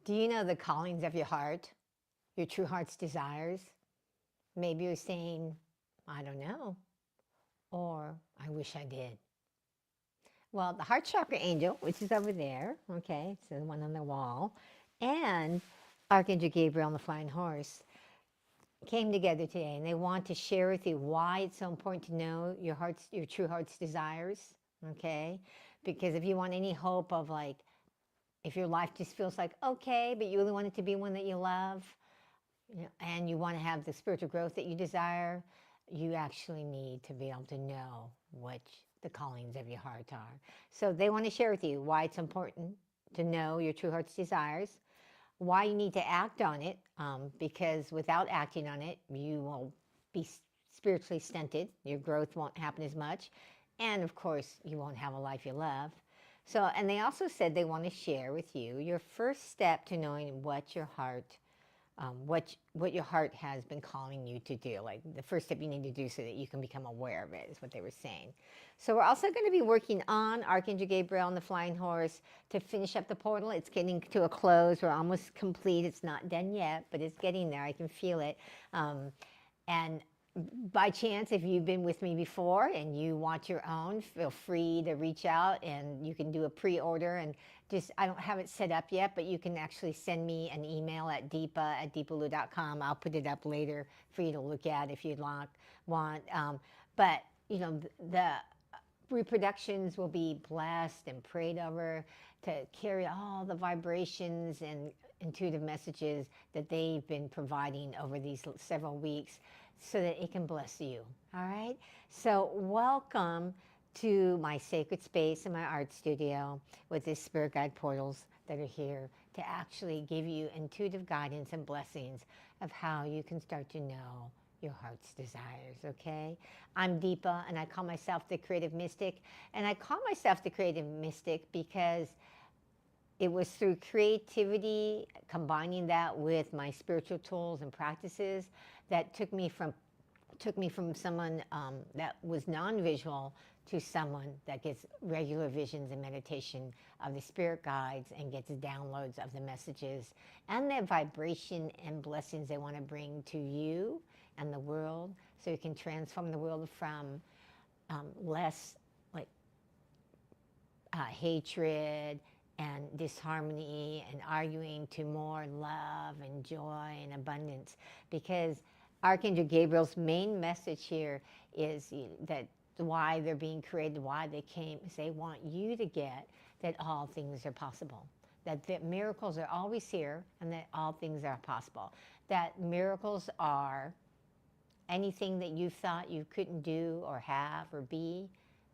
Do you know the callings of your heart, your true heart's desires? Maybe you're saying, I don't know, or I wish I did. Well, the Heart Chakra Angel, which is over there, okay, it's the one on the wall, and Archangel Gabriel and the Flying Horse came together today, and they want to share with you why it's so important to know your true heart's desires, okay? Because if you want any hope of, like, if your life just feels like okay, but you really want it to be one that you love, and you want to have the spiritual growth that you desire, you actually need to be able to know what the callings of your heart are. So they want to share with you why it's important to know your true heart's desires, why you need to act on it, because without acting on it, you will be spiritually stunted. Your growth won't happen as much. And of course, you won't have a life you love. So, and they also said they want to share with you your first step to knowing what your heart what your heart has been calling you to do. Like the first step you need to do so that you can become aware of it is what they were saying. So we're also going to be working on Archangel Gabriel and the Flying Horse to finish up the portal. It's getting to a close. We're almost complete. It's not done yet, but it's getting there. I can feel it. And by chance, if you've been with me before and you want your own, feel free to reach out and you can do a pre-order. And just, I don't have it set up yet, but you can actually send me an email at deepa@deepalu.com. I'll put it up later for you to look at if you'd want. But, you know, the reproductions will be blessed and prayed over to carry all the vibrations and intuitive messages that they've been providing over these several weeks so that it can bless you. All right? So, welcome to my sacred space in my art studio with these spirit guide portals that are here to actually give you intuitive guidance and blessings of how you can start to know your heart's desires, okay? I'm Deepa, and I call myself the creative mystic. And I call myself the creative mystic because it was through creativity, combining that with my spiritual tools and practices, that took me from someone that was non-visual to someone that gets regular visions and meditation of the spirit guides and gets downloads of the messages and the vibration and blessings they want to bring to you and the world, so you can transform the world from less like hatred and disharmony and arguing to more love and joy and abundance. Because Archangel Gabriel's main message here is that why they're being created, why they came, is they want you to get that all things are possible. That the miracles are always here and that all things are possible. That miracles are anything that you thought you couldn't do or have or be,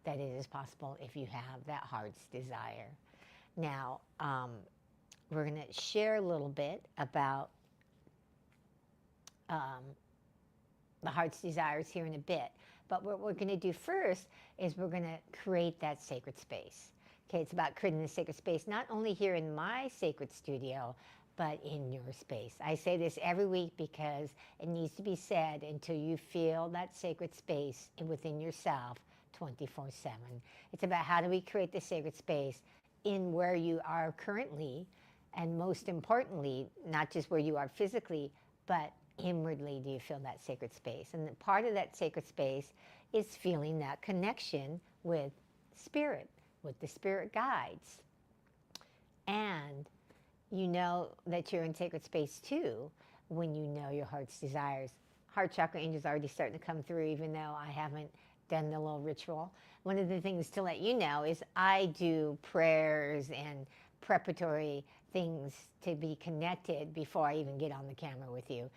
that it is possible if you have that heart's desire. Now, we're going to share a little bit about the heart's desires here in a bit. But what we're going to do first is we're going to create that sacred space. Okay, it's about creating the sacred space, not only here in my sacred studio, but in your space. I say this every week because it needs to be said until you feel that sacred space within yourself 24/7. It's about how do we create the sacred space in where you are currently, and most importantly, not just where you are physically, but inwardly do you feel that sacred space. And part of that sacred space is feeling that connection with spirit, with the spirit guides. And you know that you're in sacred space too when you know your heart's desires. Heart Chakra Angel's already starting to come through, even though I haven't done the little ritual. One of the things to let you know is I do prayers and preparatory things to be connected before I even get on the camera with you,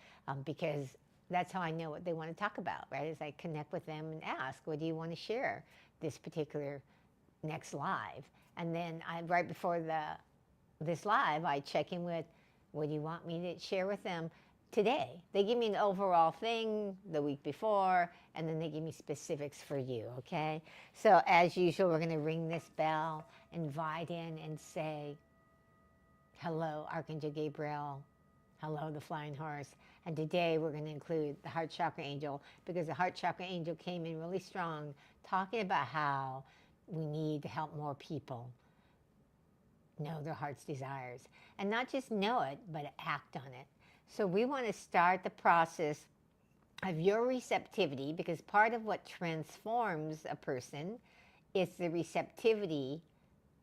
because that's how I know what they want to talk about, right? Is I connect with them and ask, what do you want to share this particular next live? And then right before this live, I check in with, what do you want me to share with them today? They give me an overall thing the week before, and then they give me specifics for you, okay? So as usual, we're going to ring this bell, invite in and say, hello, Archangel Gabriel. Hello, the Flying Horse. And today we're going to include the Heart Chakra Angel, because the Heart Chakra Angel came in really strong, talking about how we need to help more people know their heart's desires. And not just know it, but act on it. So we want to start the process of your receptivity, because part of what transforms a person is the receptivity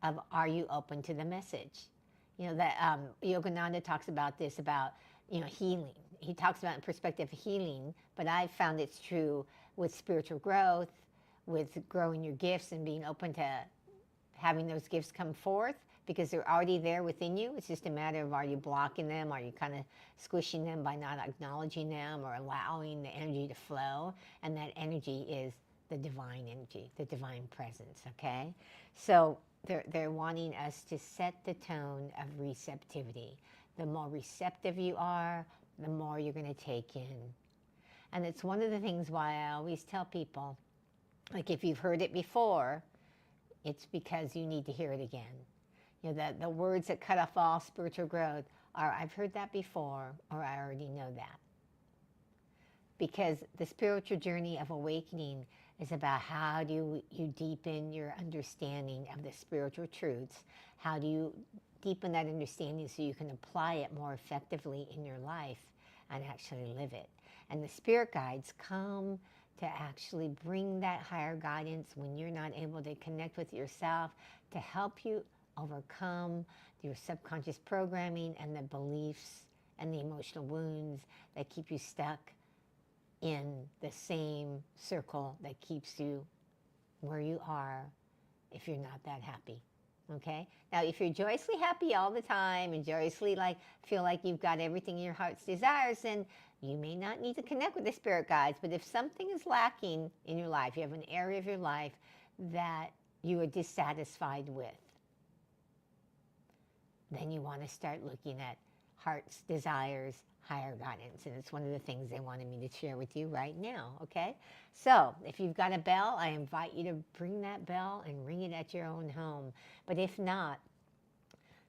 of, are you open to the message? You know, that Yogananda talks about this, about, healing. He talks about in perspective of healing, but I've found it's true with spiritual growth, with growing your gifts and being open to having those gifts come forth, because they're already there within you. It's just a matter of, are you blocking them? Are you kind of squishing them by not acknowledging them or allowing the energy to flow? And that energy is the divine energy, the divine presence, okay? So they're wanting us to set the tone of receptivity. The more receptive you are, the more you're going to take in. And it's one of the things why I always tell people, like, if you've heard it before, it's because you need to hear it again. You know, the words that cut off all spiritual growth are, I've heard that before, or I already know that. Because the spiritual journey of awakening is about, how do you deepen your understanding of the spiritual truths? How do you deepen that understanding so you can apply it more effectively in your life and actually live it? And the spirit guides come to actually bring that higher guidance when you're not able to connect with yourself, to help you overcome your subconscious programming and the beliefs and the emotional wounds that keep you stuck in the same circle that keeps you where you are if you're not that happy. Okay? Now, if you're joyously happy all the time and joyously feel like you've got everything your heart's desires, then you may not need to connect with the spirit guides. But if something is lacking in your life, you have an area of your life that you are dissatisfied with, then you want to start looking at heart's desires, higher guidance. And it's one of the things they wanted me to share with you right now, okay? So if you've got a bell, I invite you to bring that bell and ring it at your own home. But if not,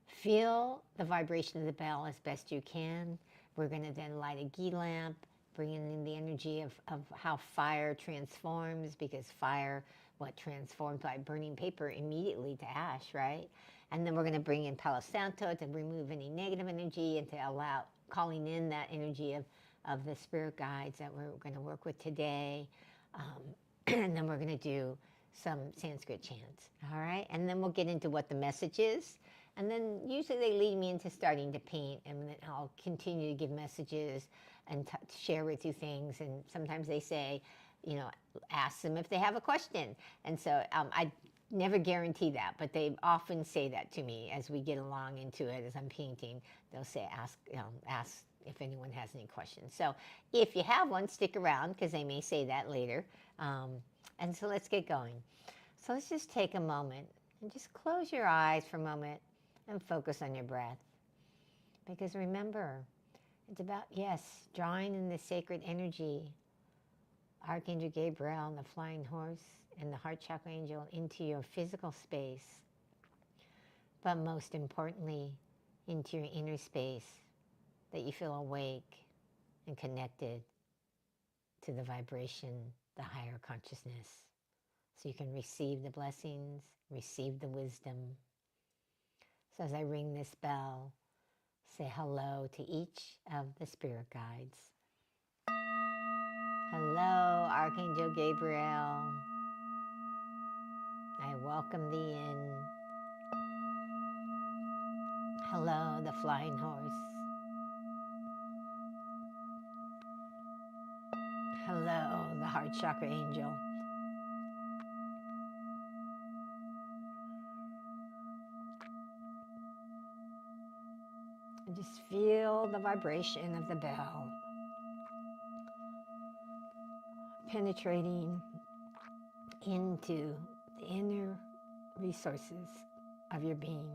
feel the vibration of the bell as best you can. We're going to then light a ghee lamp, bringing in the energy of how fire transforms, because fire, what transforms by burning paper immediately to ash, right? And then we're going to bring in Palo Santo to remove any negative energy and to allow calling in that energy of the spirit guides that we're going to work with today. And then we're going to do some Sanskrit chants, all right? And then we'll get into what the message is. And then usually they lead me into starting to paint, and then I'll continue to give messages and share with you things. And sometimes they say, ask them if they have a question. And so I never guarantee that, but they often say that to me as we get along into it, as I'm painting. They'll say, ask if anyone has any questions. So if you have one, stick around, because they may say that later. And so let's get going. So let's just take a moment and just close your eyes for a moment and focus on your breath. Because remember, it's about, yes, drawing in the sacred energy, Archangel Gabriel and the Flying Horse and the Heart Chakra Angel into your physical space, but most importantly, into your inner space, that you feel awake and connected to the vibration, the higher consciousness, so you can receive the blessings, receive the wisdom. So as I ring this bell, say hello to each of the spirit guides. Hello, Archangel Gabriel. I welcome thee in. Hello, the Flying Horse. Hello, the Heart Chakra Angel. And just feel the vibration of the bell penetrating into the inner resources of your being.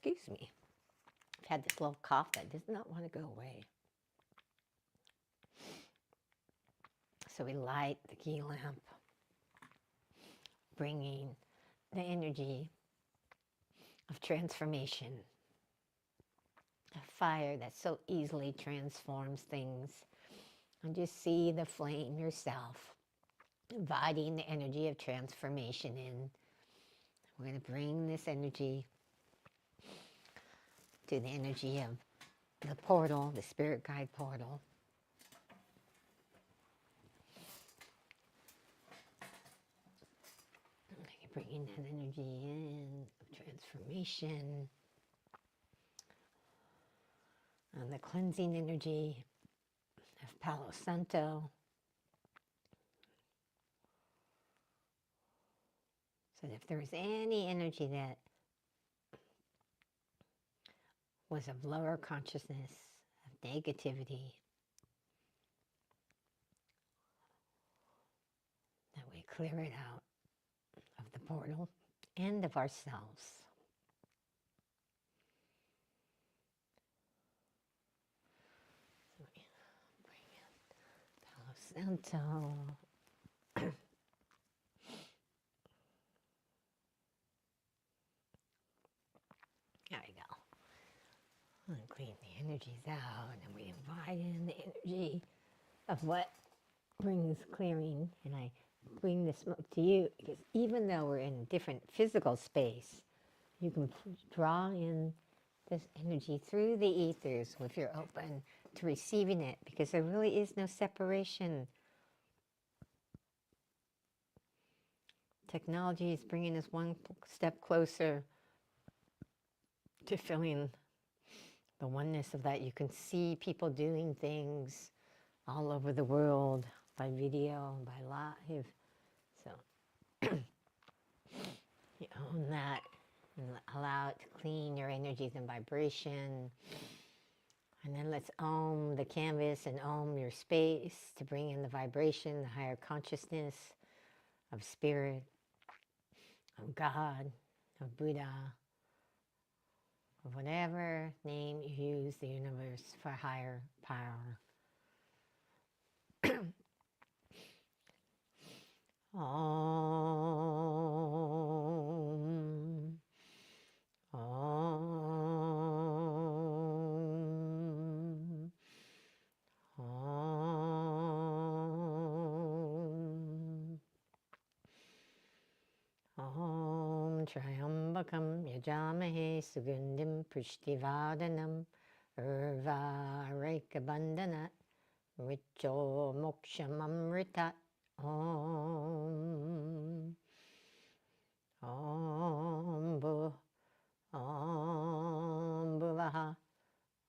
Excuse me. I've had this little cough that does not want to go away. So we light the key lamp, bringing the energy of transformation, a fire that so easily transforms things. And just see the flame yourself, inviting the energy of transformation in. We're going to bring this energy to the energy of the portal, the spirit guide portal. Bringing that energy in, of transformation, and the cleansing energy of Palo Santo. So that if there was any energy that was of lower consciousness, of negativity, that we clear it out of the portal and of ourselves. So we bring in Palo Santo. There we go. And clean the energies out, and we invite in the energy of what brings clearing. And I bring the smoke to you because even though we're in a different physical space, you can draw in this energy through the ethers if you're open to receiving it, because there really is no separation. Technology is bringing us one step closer to feeling the oneness of that. You can see people doing things all over the world by video, by live. So you own that and allow it to clean your energies and vibration. And then let's ohm the canvas and ohm your space to bring in the vibration, the higher consciousness of spirit, of God, of Buddha, of whatever name you use, the universe, for higher power. Om. Om. Om. Om Triambakam Yajamahe Sugundim Prishtivadanam Urvareka Richo Mokshamamritat. Om. Om Bu. Om Bhuvaha.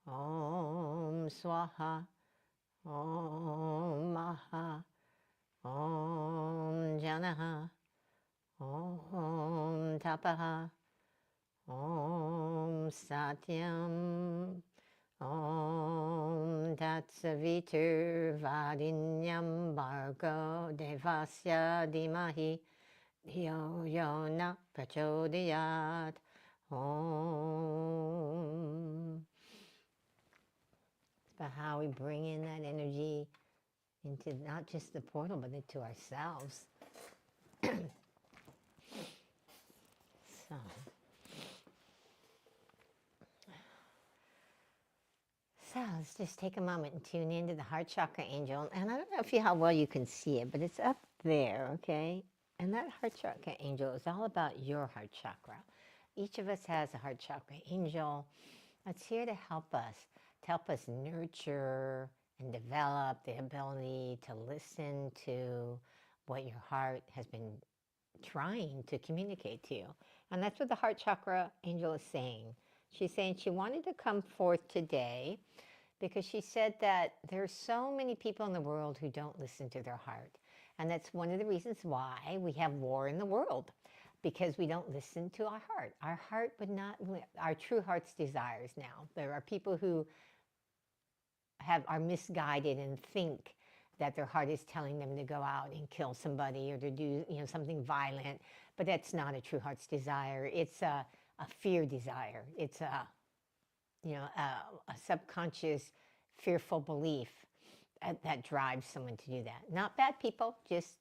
Om Swaha. Om Maha. Om Janaha. Om Tapaha. Om Satyam. Om Tatsavitur Vadinyam Bhargo Devasya Dimahi Dhiyo Yo Na Prachodayat. Om. It's about how we bring in that energy into not just the portal, but into ourselves. So let's just take a moment and tune into the Heart Chakra Angel. And I don't know how well you can see it, but it's up there, okay? And that Heart Chakra Angel is all about your heart chakra. Each of us has a Heart Chakra Angel that's here to help us nurture and develop the ability to listen to what your heart has been trying to communicate to you. And that's what the Heart Chakra Angel is saying. She's saying she wanted to come forth today because she said that there's so many people in the world who don't listen to their heart. And that's one of the reasons why we have war in the world, because we don't listen to our heart. Our heart would not, our true heart's desires now. There are people who are misguided and think that their heart is telling them to go out and kill somebody or to do something violent, but that's not a true heart's desire. It's a a fear desire. It's a, a subconscious fearful belief that drives someone to do that. Not bad people, just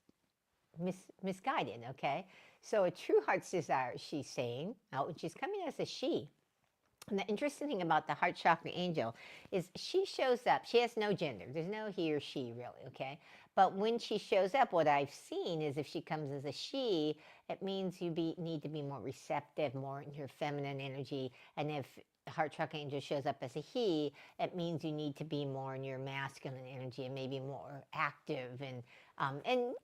misguided, okay? So a true heart's desire, she's saying, she's coming as a she. And the interesting thing about the Heart Chakra Angel is she shows up. She has no gender. There's no he or she, really, okay? But when she shows up, what I've seen is if she comes as a she, it means you need to be more receptive, more in your feminine energy. And if the Heart Chakra Angel shows up as a he, it means you need to be more in your masculine energy and maybe more active. And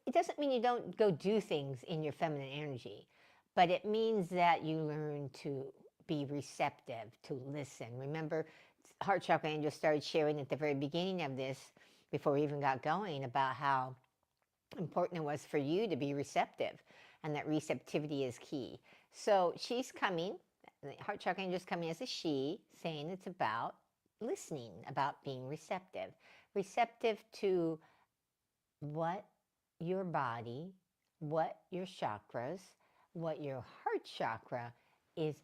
it doesn't mean you don't go do things in your feminine energy, but it means that you learn to be receptive, to listen. Remember, Heart Chakra Angel started sharing at the very beginning of this, before we even got going, about how important it was for you to be receptive, and that receptivity is key. So she's coming, the Heart Chakra Angel is coming as a she, saying it's about listening, about being receptive. Receptive to what your body, what your chakras, what your heart chakra is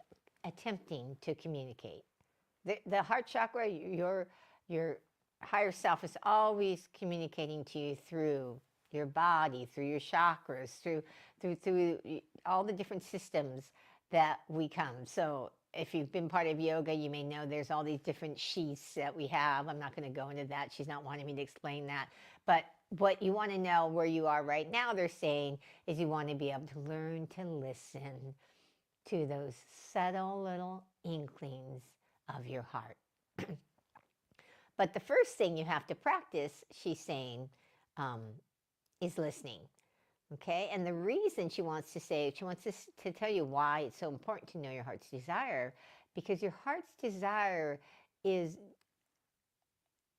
attempting to communicate. The heart chakra, your higher self is always communicating to you through your body, through your chakras, through all the different systems that we come. So if you've been part of yoga, you may know there's all these different sheaths that we have. I'm not going to go into that. She's not wanting me to explain that. But what you want to know where you are right now, they're saying, is you want to be able to learn to listen to those subtle little inklings of your heart. But the first thing you have to practice, she's saying, is listening. Okay? And the reason she wants to tell you why it's so important to know your heart's desire, because your heart's desire is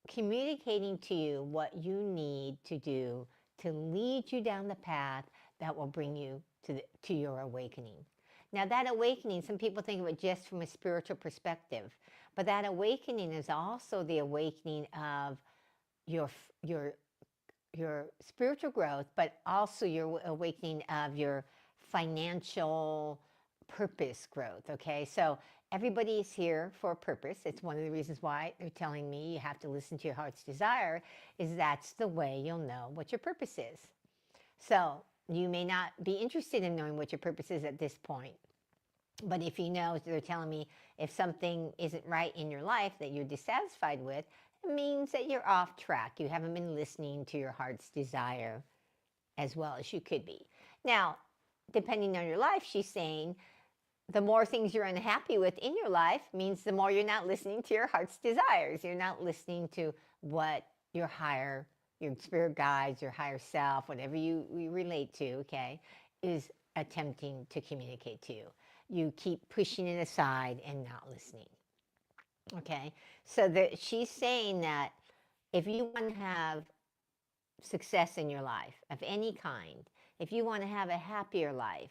communicating to you what you need to do to lead you down the path that will bring you to your awakening. Now, that awakening, some people think of it just from a spiritual perspective, but that awakening is also the awakening of your spiritual growth, but also your awakening of your financial purpose growth, okay? So everybody is here for a purpose. It's one of the reasons why they're telling me you have to listen to your heart's desire, is that's the way you'll know what your purpose is. So you may not be interested in knowing what your purpose is at this point. But if you know, they're telling me if something isn't right in your life that you're dissatisfied with, it means that you're off track. You haven't been listening to your heart's desire as well as you could be. Now, depending on your life, she's saying the more things you're unhappy with in your life means the more you're not listening to your heart's desires. You're not listening to what your spirit guides, your higher self, whatever you relate to, okay, is attempting to communicate to you. You keep pushing it aside and not listening. Okay, so she's saying that if you want to have success in your life of any kind, if you want to have a happier life,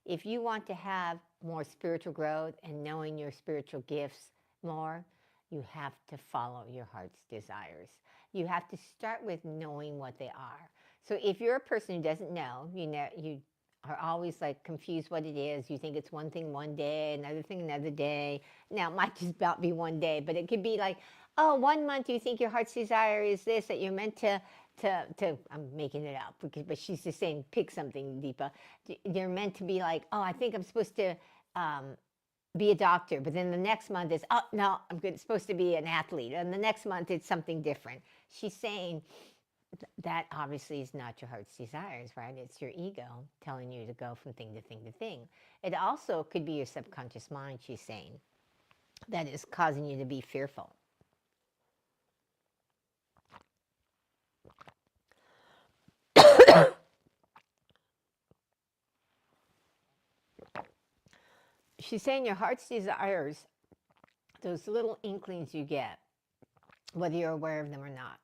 if you want to have more spiritual growth and knowing your spiritual gifts more, you have to follow your heart's desires. You have to start with knowing what they are. So if you're a person who doesn't know, you are always like confused what it is. You think it's one thing one day, another thing another day. Now, it might just about be one day, but it could be like, oh, 1 month you think your heart's desire is this, that you're meant to I'm making it up, but she's just saying pick something, Deepa. You're meant to be like, oh, I think I'm supposed to be a doctor, but then the next month is, oh, no, supposed to be an athlete. And the next month it's something different. She's saying that obviously is not your heart's desires, right? It's your ego telling you to go from thing to thing to thing. It also could be your subconscious mind, she's saying, that is causing you to be fearful. She's saying your heart's desires, those little inklings you get, whether you're aware of them or not,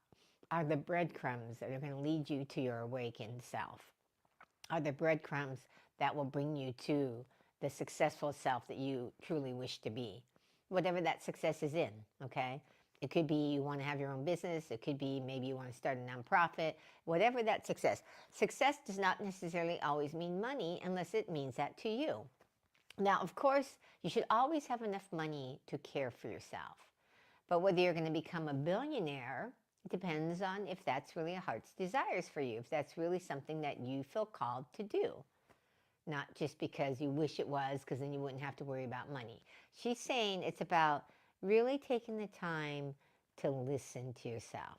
are the breadcrumbs that are going to lead you to your awakened self, are the breadcrumbs that will bring you to the successful self that you truly wish to be, whatever that success is in, okay? It could be you want to have your own business. It could be maybe you want to start a nonprofit, whatever that success. Success does not necessarily always mean money unless it means that to you. Now, of course, you should always have enough money to care for yourself. But whether you're going to become a billionaire, it depends on if that's really a heart's desires for you, if that's really something that you feel called to do, not just because you wish it was, because then you wouldn't have to worry about money. She's saying it's about really taking the time to listen to yourself.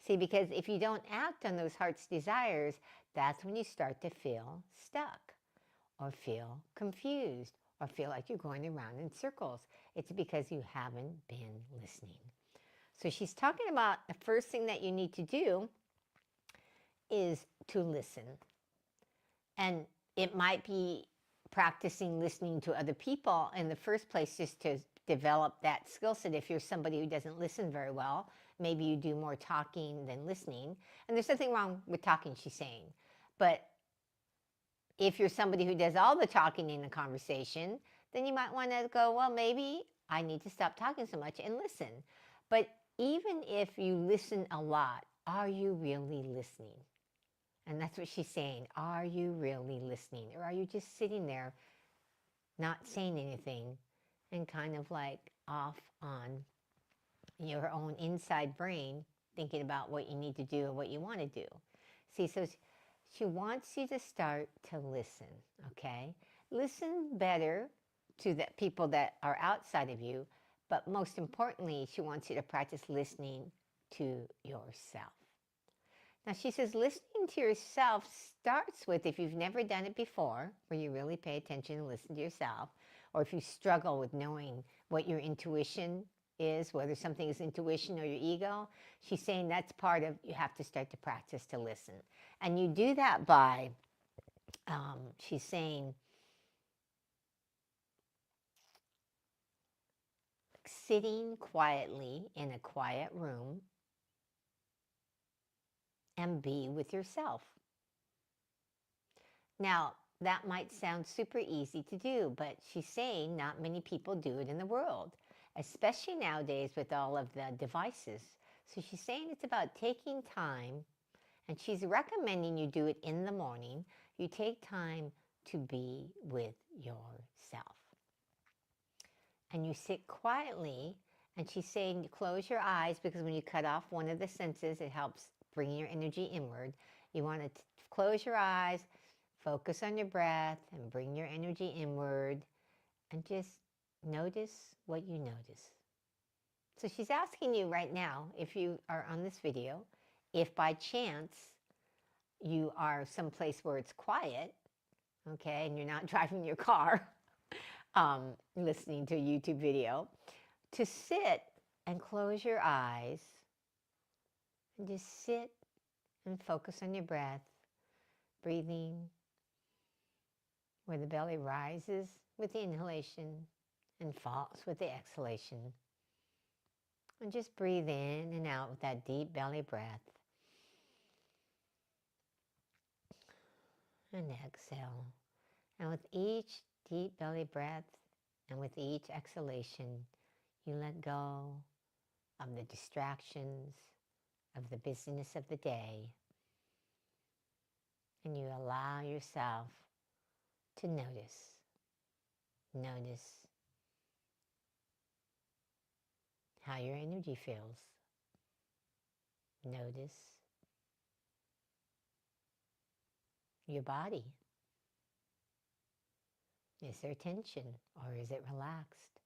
See, because if you don't act on those heart's desires, that's when you start to feel stuck or feel confused or feel like you're going around in circles. It's because you haven't been listening. So she's talking about the first thing that you need to do is to listen. And it might be practicing listening to other people in the first place, just to develop that skill set. If you're somebody who doesn't listen very well, maybe you do more talking than listening. And there's nothing wrong with talking, she's saying. But if you're somebody who does all the talking in a conversation, then you might want to go, well, maybe I need to stop talking so much and listen. But even if you listen a lot, are you really listening? And that's what she's saying. Are you really listening? Or are you just sitting there not saying anything and kind of like off on your own inside brain thinking about what you need to do and what you want to do? See, so she wants you to start to listen, okay? Listen better to the people that are outside of you, but most importantly, she wants you to practice listening to yourself. Now, she says listening to yourself starts with, if you've never done it before, where you really pay attention and listen to yourself, or if you struggle with knowing what your intuition is, whether something is intuition or your ego, she's saying that's part of, you have to start to practice to listen. And you do that by, she's saying, sitting quietly in a quiet room and be with yourself. Now, that might sound super easy to do, but she's saying not many people do it in the world, especially nowadays with all of the devices. So she's saying it's about taking time, and she's recommending you do it in the morning. You take time to be with yourself. And you sit quietly, and she's saying you close your eyes, because when you cut off one of the senses, it helps bring your energy inward. You want to close your eyes, focus on your breath, and bring your energy inward, and just notice what you notice. So she's asking you right now, if you are on this video, if by chance you are someplace where it's quiet, okay, and you're not driving your car, listening to a YouTube video, to sit and close your eyes and just sit and focus on your breath, breathing where the belly rises with the inhalation and falls with the exhalation. And just breathe in and out with that deep belly breath. And exhale. And with each deep belly breath and with each exhalation, you let go of the distractions, of the busyness of the day, and you allow yourself to notice. Notice how your energy feels. Notice your body. Is there tension or is it relaxed?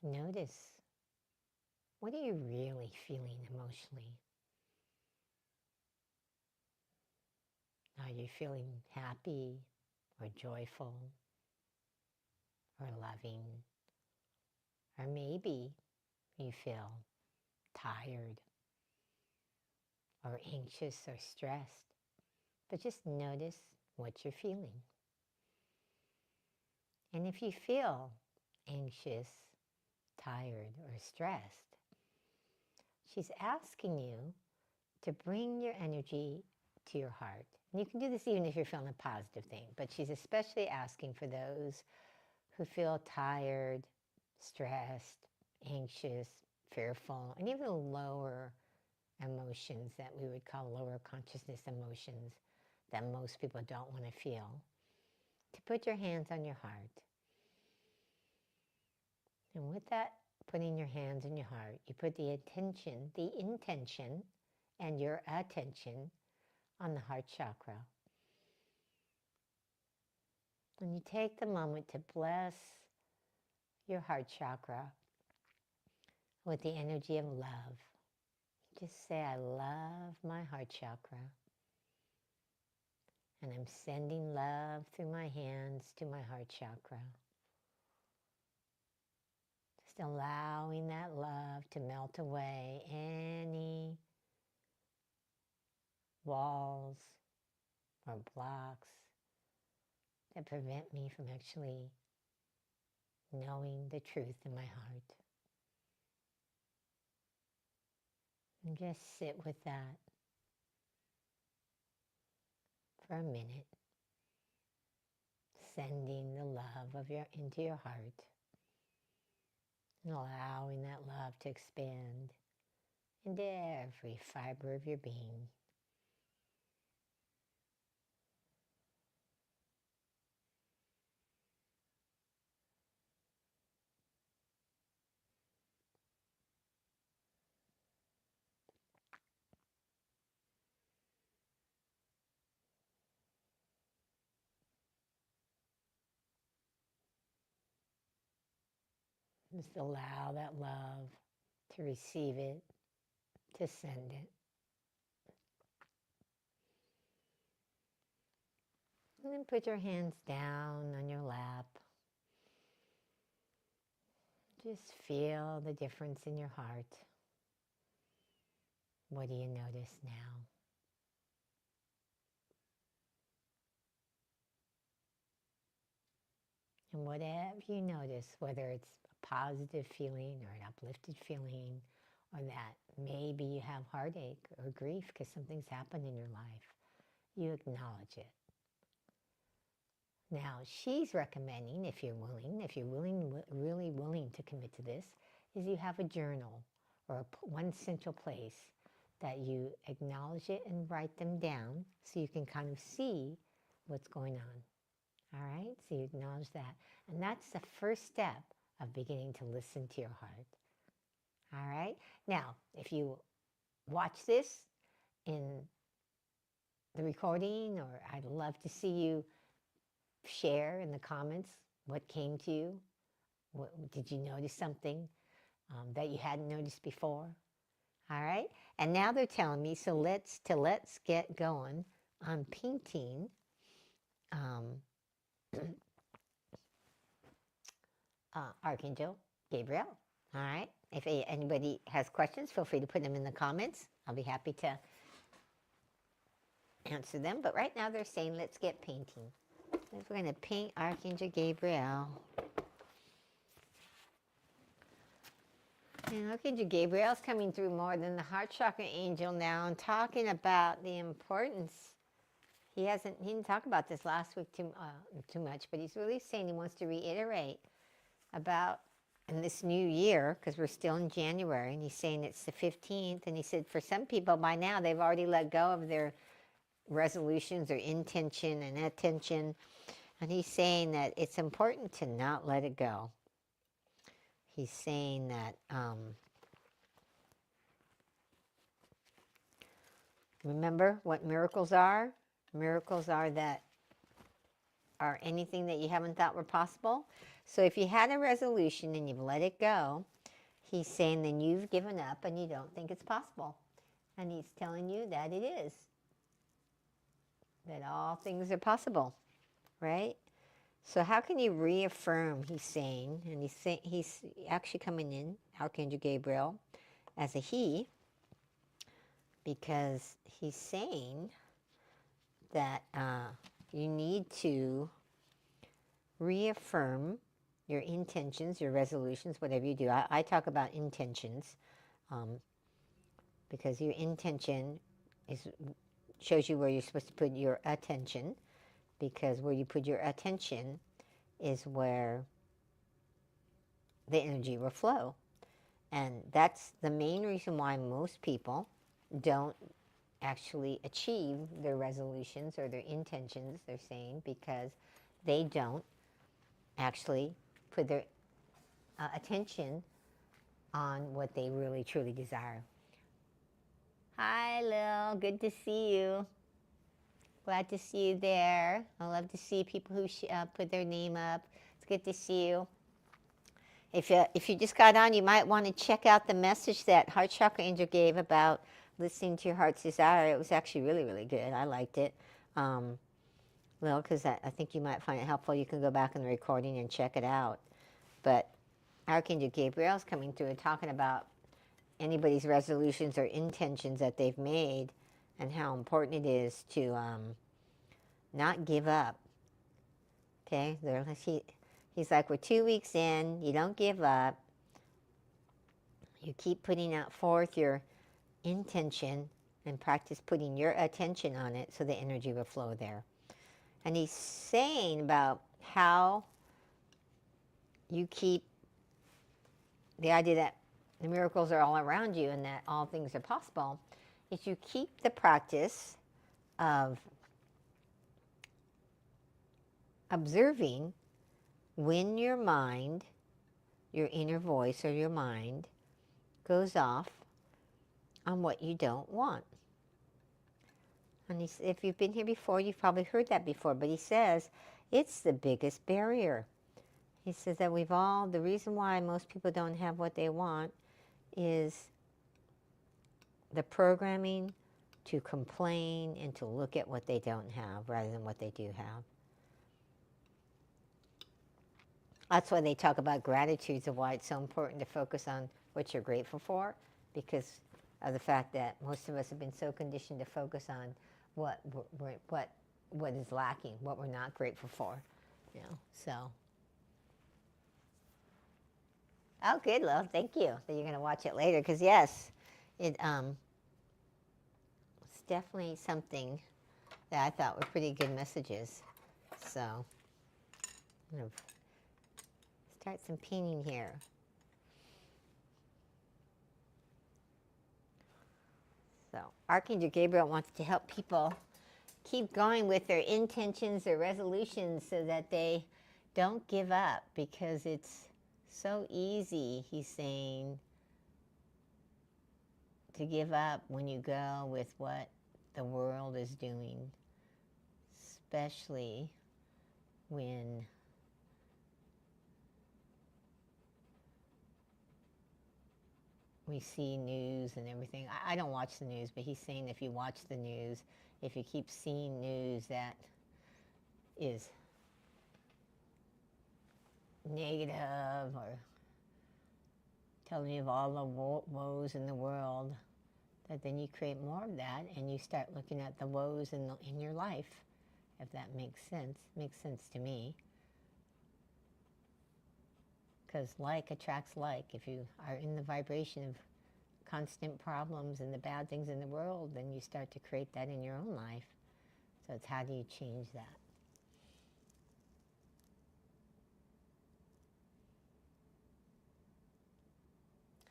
Notice, what are you really feeling emotionally? Are you feeling happy or joyful or loving? Or maybe you feel tired or anxious or stressed. But just notice what you're feeling. And if you feel anxious, tired, or stressed, she's asking you to bring your energy to your heart. And you can do this even if you're feeling a positive thing, but she's especially asking for those who feel tired, stressed, anxious, fearful, and even lower emotions that we would call lower consciousness emotions, that most people don't want to feel, to put your hands on your heart. And with that, putting your hands on your heart, you put the intention, and your attention on the heart chakra. And you take the moment to bless your heart chakra with the energy of love. Just say, I love my heart chakra. And I'm sending love through my hands to my heart chakra. Just allowing that love to melt away any walls or blocks that prevent me from actually knowing the truth in my heart. And just sit with that for a minute, sending the love into your heart and allowing that love to expand into every fiber of your being. Just allow that love to receive it, to send it. And then put your hands down on your lap. Just feel the difference in your heart. What do you notice now? And whatever you notice, whether it's a positive feeling or an uplifted feeling, or that maybe you have heartache or grief because something's happened in your life, you acknowledge it. Now, she's recommending, if you're really willing to commit to this, is you have a journal or one central place that you acknowledge it and write them down so you can kind of see what's going on. All right? So you acknowledge that. And that's the first step of beginning to listen to your heart. All right? Now, if you watch this in the recording, or I'd love to see you share in the comments what came to you. Did you notice something that you hadn't noticed before? All right? And now they're telling me, so let's get going on painting Archangel Gabriel. All right? If anybody has questions, feel free to put them in the comments. I'll be happy to answer them. But right now they're saying, let's get painting. We're going to paint Archangel Gabriel. And Archangel Gabriel's coming through more than the Heart Chakra Angel now and talking about the importance. He didn't talk about this last week too much, but he's really saying he wants to reiterate about in this new year, because we're still in January, and he's saying it's the 15th, and he said for some people by now they've already let go of their resolutions or intention and attention, and he's saying that it's important to not let it go. He's saying that remember what miracles are? Miracles are anything that you haven't thought were possible. So if you had a resolution and you've let it go, he's saying then you've given up and you don't think it's possible. And he's telling you that it is. That all things are possible, right? So how can you reaffirm, he's saying, and he's actually coming in, Archangel Gabriel, as a he, because he's saying that you need to reaffirm your intentions, your resolutions, whatever you do. I talk about intentions because your intention shows you where you're supposed to put your attention, because where you put your attention is where the energy will flow. And that's the main reason why most people don't actually achieve their resolutions or their intentions, they're saying, because they don't actually put their attention on what they really truly desire. Hi, Lil. Good to see you. Glad to see you there. I love to see people who put their name up. It's good to see you. If you just got on, you might want to check out the message that Heart Chakra Angel gave about listening to your heart's desire. It was actually really, really good. I liked it. Well, because I think you might find it helpful. You can go back in the recording and check it out. But Archangel Gabriel is coming through and talking about anybody's resolutions or intentions that they've made and how important it is to not give up. Okay? He's like, we're 2 weeks in. You don't give up. You keep putting out forth your intention and practice putting your attention on it so the energy will flow there. And he's saying about how you keep the idea that the miracles are all around you and that all things are possible, is you keep the practice of observing when your mind, your inner voice or your mind, goes off on what you don't want. And if you've been here before, you've probably heard that before, but he says it's the biggest barrier. He says that the reason why most people don't have what they want is the programming to complain and to look at what they don't have rather than what they do have. That's why they talk about gratitudes, of why it's so important to focus on what you're grateful for, because of the fact that most of us have been so conditioned to focus on what is lacking, what we're not grateful for, so. Oh, good, love. Thank you. So you're going to watch it later, because yes, it's definitely something that I thought were pretty good messages. So I'm going to start some pinging here. So Archangel Gabriel wants to help people keep going with their intentions, their resolutions, so that they don't give up, because it's so easy, he's saying, to give up when you go with what the world is doing, especially when we see news and everything. I don't watch the news, but he's saying if you watch the news, if you keep seeing news that is negative or telling you of all the woes in the world, that then you create more of that and you start looking at the woes in your life, if that makes sense. Makes sense to me. Because like attracts like. If you are in the vibration of constant problems and the bad things in the world, then you start to create that in your own life. So it's how do you change that?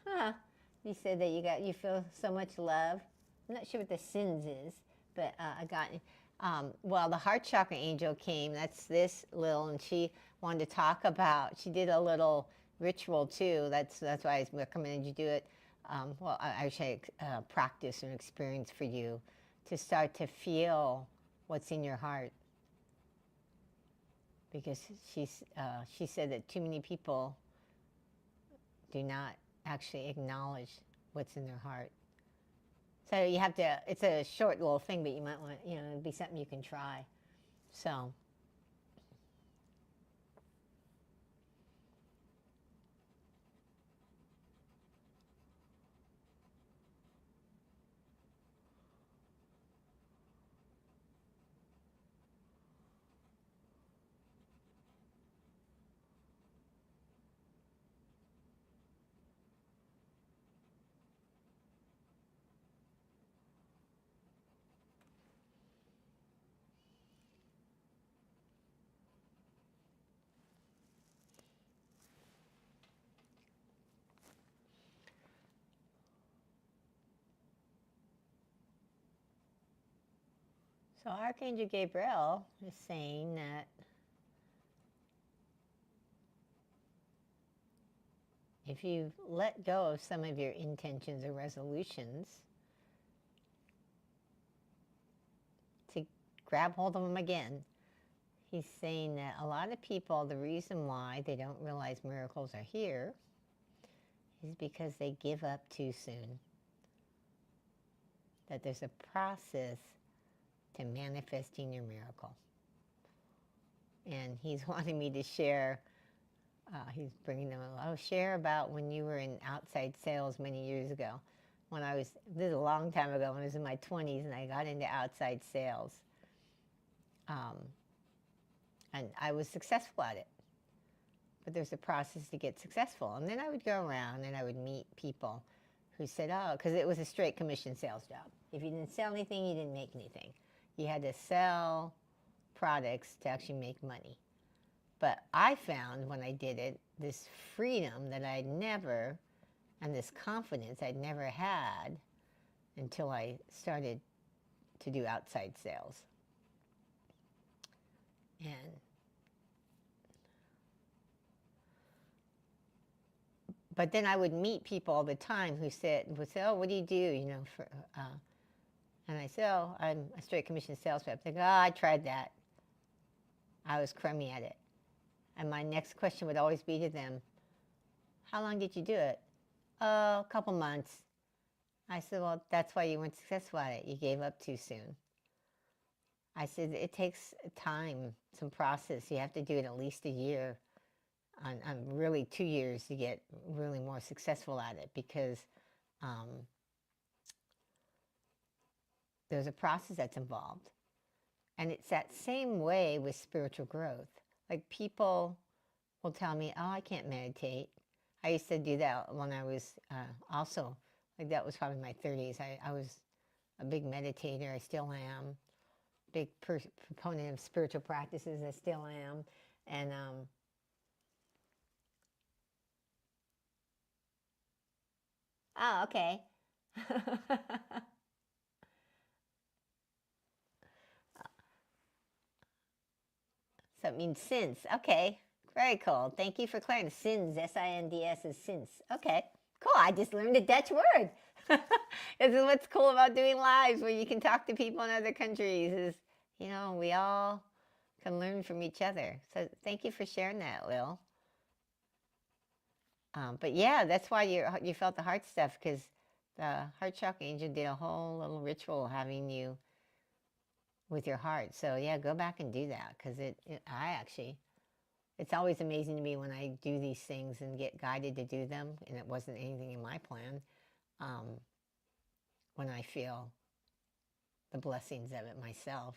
Huh. You said that you feel so much love. I'm not sure what the sins is, but I got well, the Heart Chakra Angel came. That's this Lil, and she wanted to talk about. She did a little ritual too. That's why I recommended you do it. Well, I should practice and experience for you to start to feel what's in your heart, because she said that too many people do not actually acknowledge what's in their heart. So you have to, it's a short little thing, but you might want, it'd be something you can try. So. So Archangel Gabriel is saying that if you let go of some of your intentions or resolutions, to grab hold of them again. He's saying that a lot of people, the reason why they don't realize miracles are here is because they give up too soon. That there's a process to manifesting your miracle. And he's wanting me to share, he's bringing them, share about when you were in outside sales many years ago. When I was, this is a long time ago, when I was in my 20s and I got into outside sales. And I was successful at it. But there's a process to get successful. And then I would go around and I would meet people who said, oh, because it was a straight commission sales job. If you didn't sell anything, you didn't make anything. You had to sell products to actually make money. But I found when I did it, this freedom that I'd never, and this confidence I'd never had until I started to do outside sales. But then I would meet people all the time who would say, oh, what do you do, and I said, oh, I'm a straight commission sales rep. They go, oh, I tried that. I was crummy at it. And my next question would always be to them, how long did you do it? Oh, a couple months. I said, well, that's why you weren't successful at it. You gave up too soon. I said, it takes time, some process. You have to do it at least a year, on really 2 years to get really more successful at it, because there's a process that's involved. And it's that same way with spiritual growth. Like, people will tell me, oh, I can't meditate. I used to do that when I was also, like, that was probably my 30s. I was a big meditator. I still am. Big proponent of spiritual practices. I still am. And oh, okay. So it means sins. Okay. Very cool. Thank you for clarifying. Sins, S-I-N-D-S, is sins. Okay. Cool. I just learned a Dutch word. This is what's cool about doing lives, where you can talk to people in other countries, is, we all can learn from each other. So thank you for sharing that, Lil. But yeah, that's why you felt the heart stuff, because the Heart Chakra Angel did a whole little ritual having you with your heart. So yeah, go back and do that, because it's always amazing to me when I do these things and get guided to do them, and it wasn't anything in my plan, when I feel the blessings of it myself.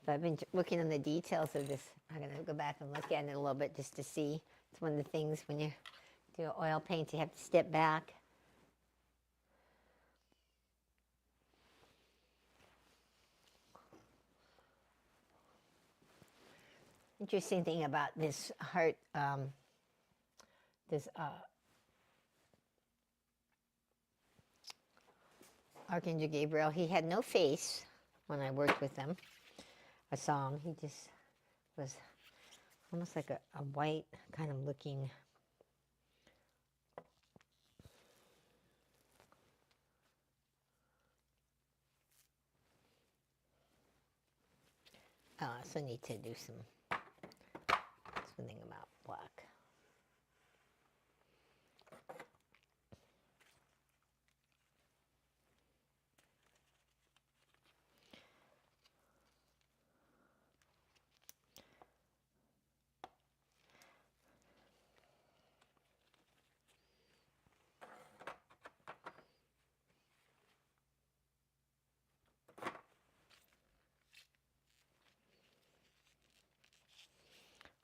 So I've been looking on the details of this. I'm going to go back and look at it a little bit just to see. It's one of the things when you do oil paint, you have to step back. Interesting thing about this heart, Archangel Gabriel, he had no face when I worked with him. I saw him. He just was almost like a white kind of looking. I also need to do something about black.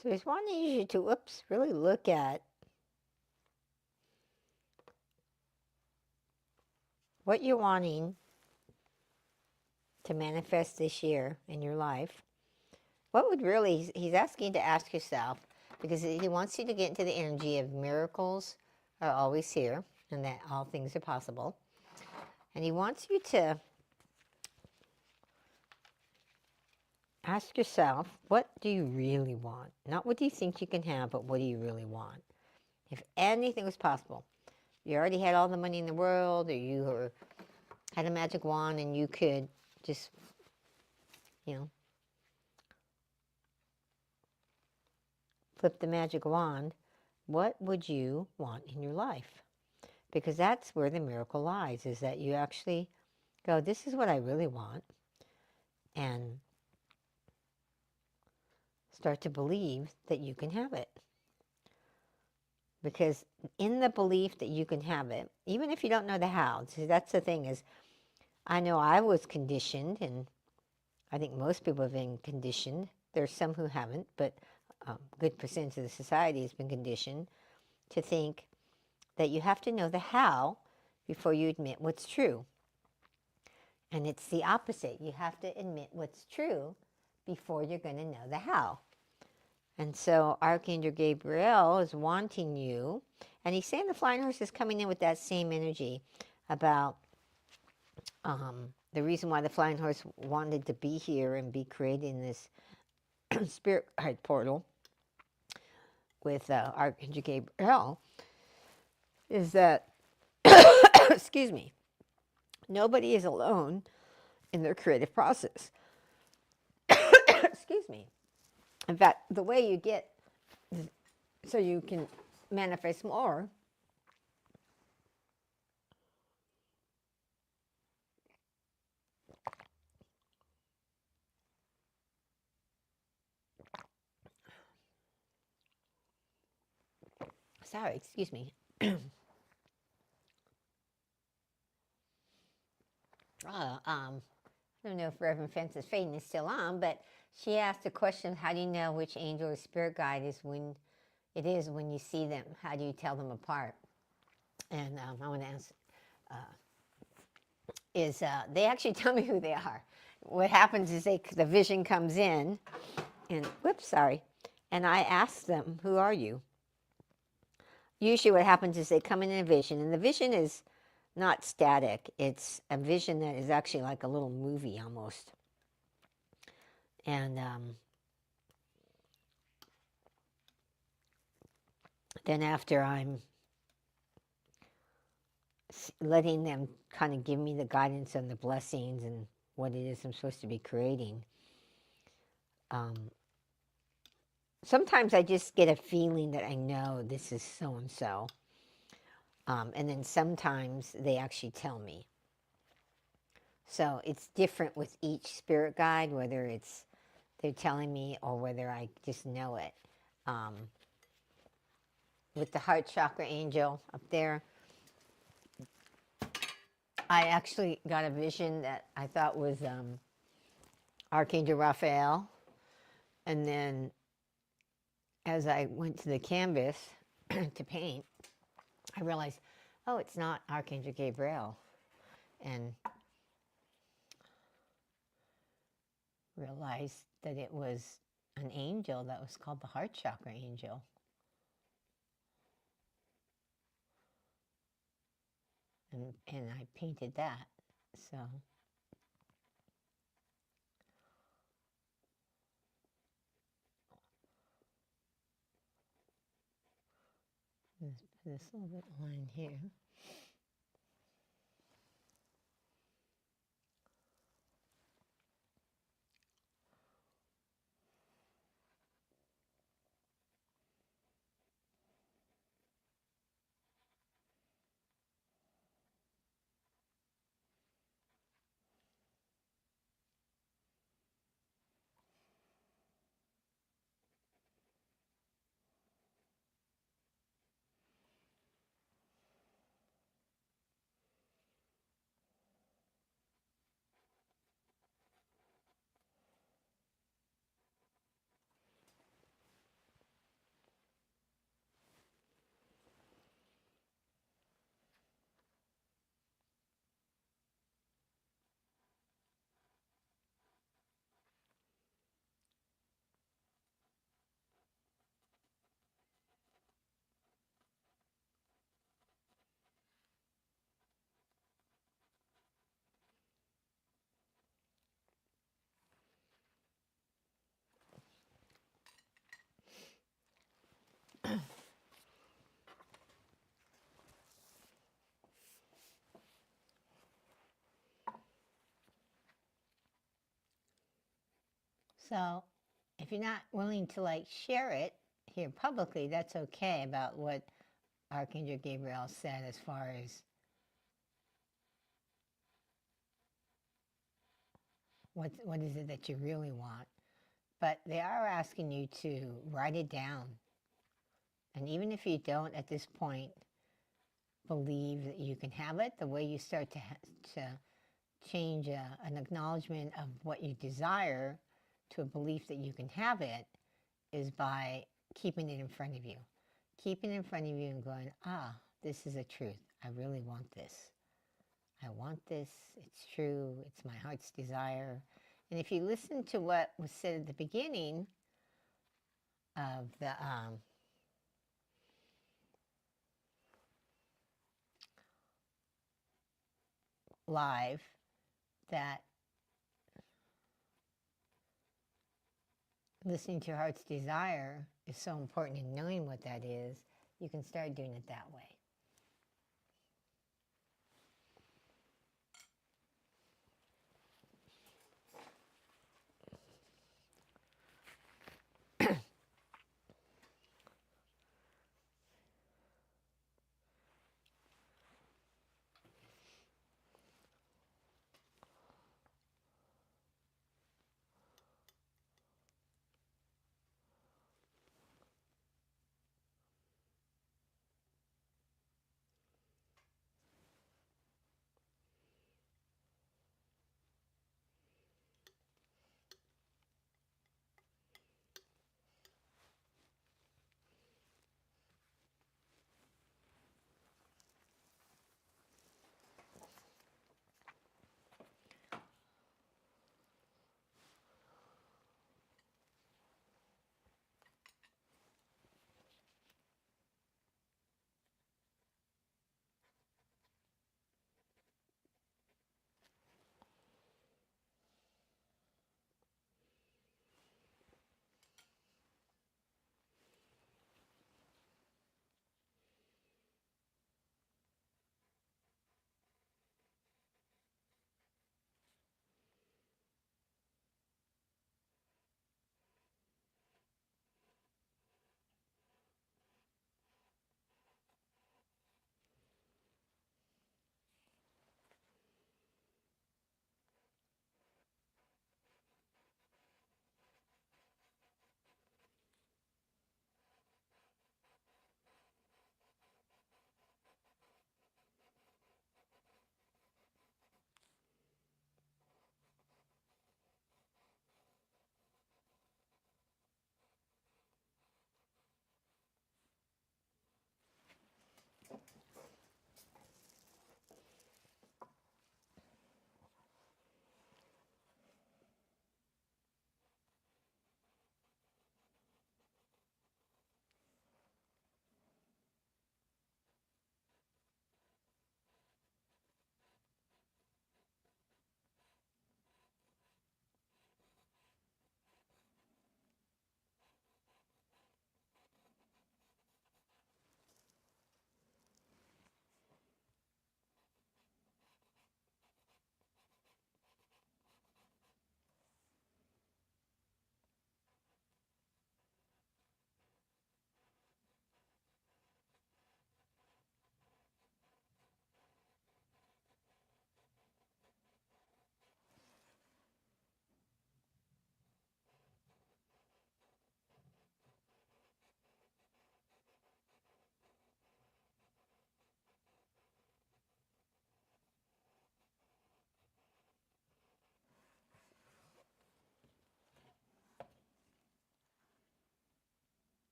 So he's wanting you to, really look at what you're wanting to manifest this year in your life. What would really, he's asking you to ask yourself, because he wants you to get into the energy of miracles are always here and that all things are possible. And he wants you to ask yourself, what do you really want? Not what do you think you can have, but what do you really want? If anything was possible, you already had all the money in the world, or you had a magic wand and you could just, flip the magic wand, what would you want in your life? Because that's where the miracle lies, is that you actually go, this is what I really want, and start to believe that you can have it. Because in the belief that you can have it, even if you don't know the how, see, that's the thing is, I know I was conditioned, and I think most people have been conditioned. There's some who haven't, but a good percentage of the society has been conditioned to think that you have to know the how before you admit what's true. And it's the opposite. You have to admit what's true before you're going to know the how. And so Archangel Gabriel is wanting you, and he's saying the flying horse is coming in with that same energy about the reason why the flying horse wanted to be here and be created in this spirit guide portal with Archangel Gabriel is that, excuse me, nobody is alone in their creative process. Excuse me. In fact, the way you get so you can manifest more sorry, excuse me. I don't know if Reverend Francis Faden is still on, but she asked a question, how do you know which angel or spirit guide is when you see them? How do you tell them apart? And I want to ask, they actually tell me who they are. What happens is the vision comes in, and and I ask them, who are you? Usually what happens is they come in a vision, and the vision is not static. It's a vision that is actually like a little movie almost. And then after I'm letting them kind of give me the guidance and the blessings and what it is I'm supposed to be creating, sometimes I just get a feeling that I know this is so-and-so. And then sometimes they actually tell me. So it's different with each spirit guide, whether it's they're telling me or whether I just know it. With the Heart Chakra Angel up there, I actually got a vision that I thought was Archangel Raphael. And then as I went to the canvas to paint, I realized, oh, it's not Archangel Gabriel. And realized that it was an angel that was called the Heart Chakra Angel. And I painted that. So let's put this little bit line here. So if you're not willing to like share it here publicly, that's okay about what Archangel Gabriel said as far as what is it that you really want. But they are asking you to write it down. And even if you don't at this point believe that you can have it, the way you start to change an acknowledgement of what you desire to a belief that you can have it is by keeping it in front of you. Keeping it in front of you and going, this is a truth. I really want this. I want this. It's true. It's my heart's desire. And if you listen to what was said at the beginning of the live, that listening to your heart's desire is so important in knowing what that is, you can start doing it that way.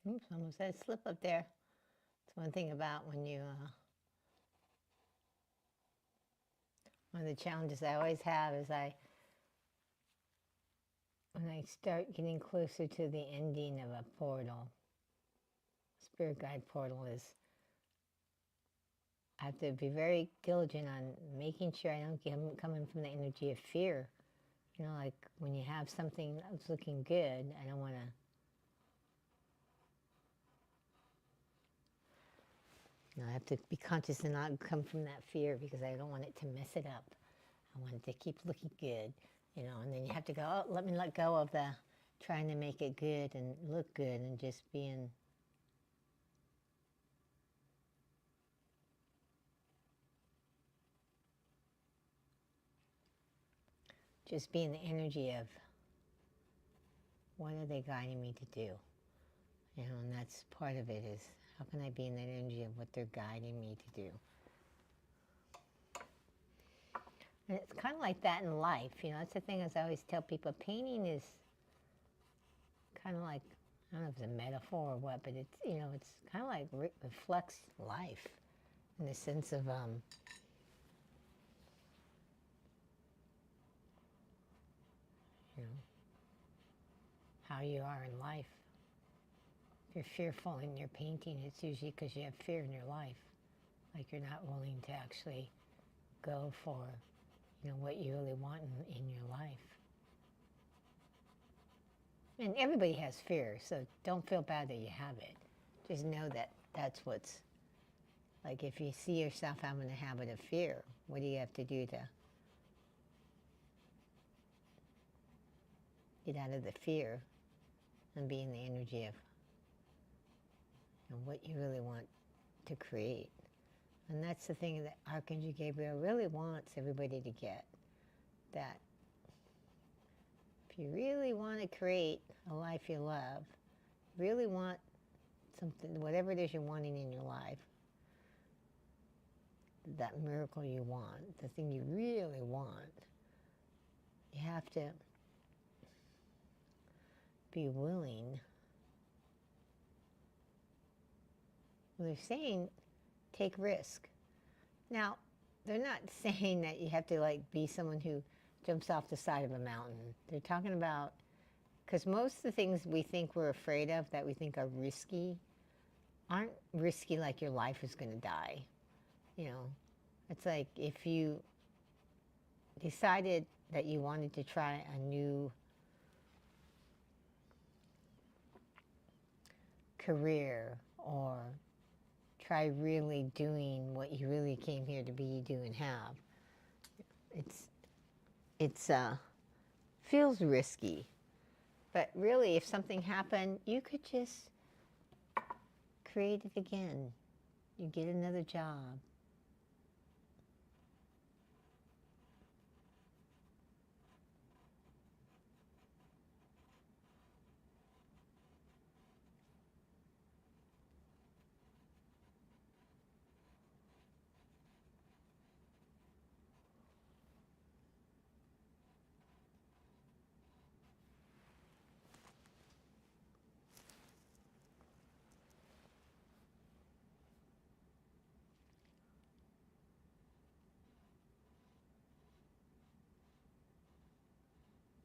Oops, almost had a slip up there. It's one thing about when you, one of the challenges I always have is when I start getting closer to the ending of a portal, spirit guide portal, is I have to be very diligent on making sure I don't get coming from the energy of fear. You know, like when you have something that's looking good, I don't want to. You know, I have to be conscious and not come from that fear because I don't want it to mess it up. I want it to keep looking good, you know, and then you have to go, oh, let me let go of the trying to make it good and look good and just being the energy of what are they guiding me to do, you know, and that's part of it is how can I be in that energy of what they're guiding me to do. And it's kind of like that in life, you know, that's the thing as I always tell people, painting is kind of like, I don't know if it's a metaphor or what, but it's, you know, it's kind of like reflects life in the sense of, you know, how you are in life. If you're fearful in your painting, it's usually because you have fear in your life. Like you're not willing to actually go for, you know, what you really want in your life. And everybody has fear, so don't feel bad that you have it. Just know that that's what's, like if you see yourself having a habit of fear, what do you have to do to get out of the fear and be in the energy of, you know, what you really want to create? And that's the thing that Archangel Gabriel really wants everybody to get, that if you really want to create a life you love, really want something, whatever it is you're wanting in your life, that miracle you want, the thing you really want, you have to be willing. Well, they're saying take risk. Now, they're not saying that you have to like be someone who jumps off the side of a mountain. They're talking about, because most of the things we think we're afraid of that we think are risky aren't risky like your life is going to die. You know, it's like if you decided that you wanted to try a new career or try really doing what you really came here to be, do, and have. It's feels risky, but really, if something happened, you could just create it again. You get another job.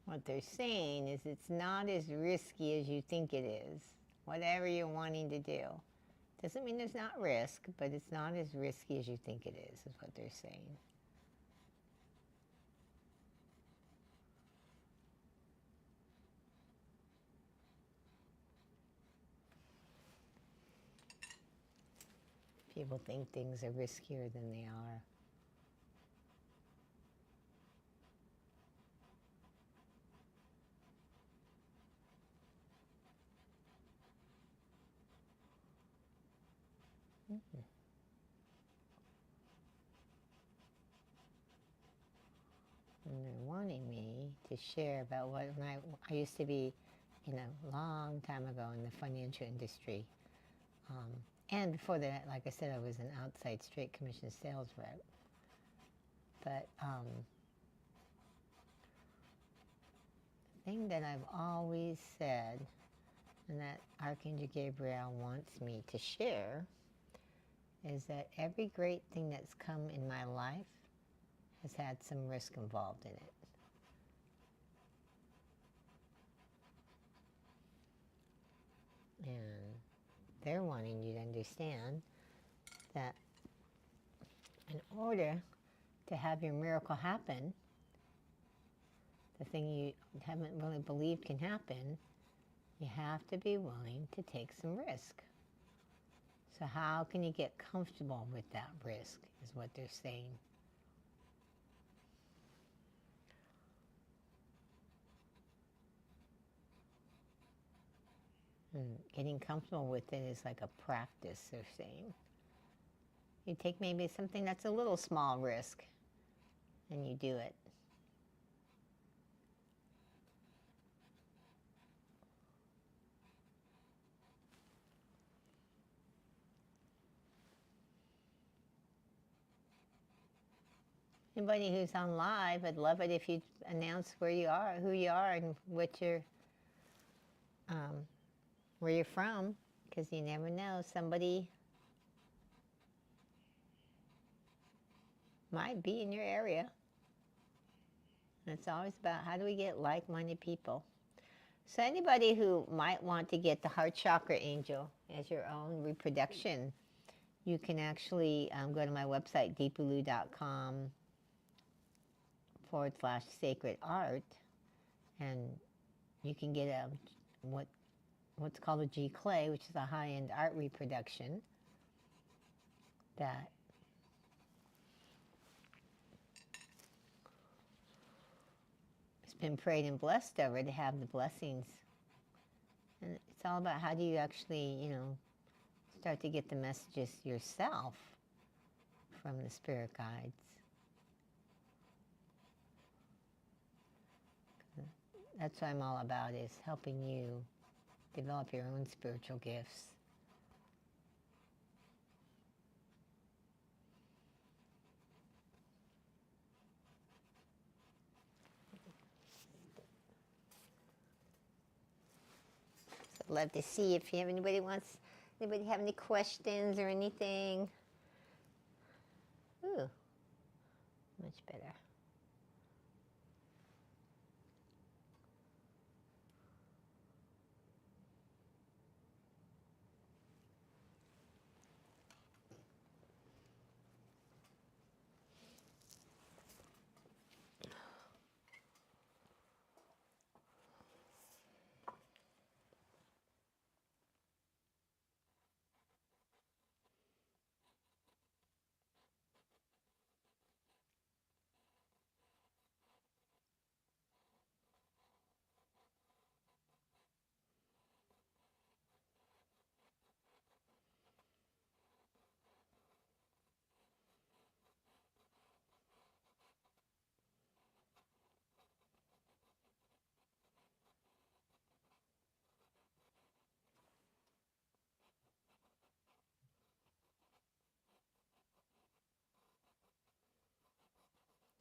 What they're saying is it's not as risky as you think it is. Whatever you're wanting to do. Doesn't mean there's not risk, but it's not as risky as you think it is what they're saying. People think things are riskier than they are. Mm-hmm. And they're wanting me to share about what when I used to be, you know, a long time ago in the financial industry. And before that, like I said, I was an outside straight commission sales rep. But the thing that I've always said, and that Archangel Gabriel wants me to share is that every great thing that's come in my life has had some risk involved in it. And they're wanting you to understand that in order to have your miracle happen, the thing you haven't really believed can happen, you have to be willing to take some risk. So how can you get comfortable with that risk, is what they're saying. And getting comfortable with it is like a practice, they're saying. You take maybe something that's a little small risk, and you do it. Anybody who's on live, I'd love it if you'd announce where you are, who you are, and what you're, where you're from, because you never know, somebody might be in your area. And it's always about how do we get like-minded people. So anybody who might want to get the Heart Chakra Angel as your own reproduction, you can actually go to my website, deepaloo.com/sacred art, and you can get a what's called a G clay, which is a high-end art reproduction that has been prayed and blessed over to have the blessings. And it's all about how do you actually, start to get the messages yourself from the spirit guides. That's what I'm all about, is helping you develop your own spiritual gifts. So I'd love to see if you have anybody have any questions or anything. Ooh, much better.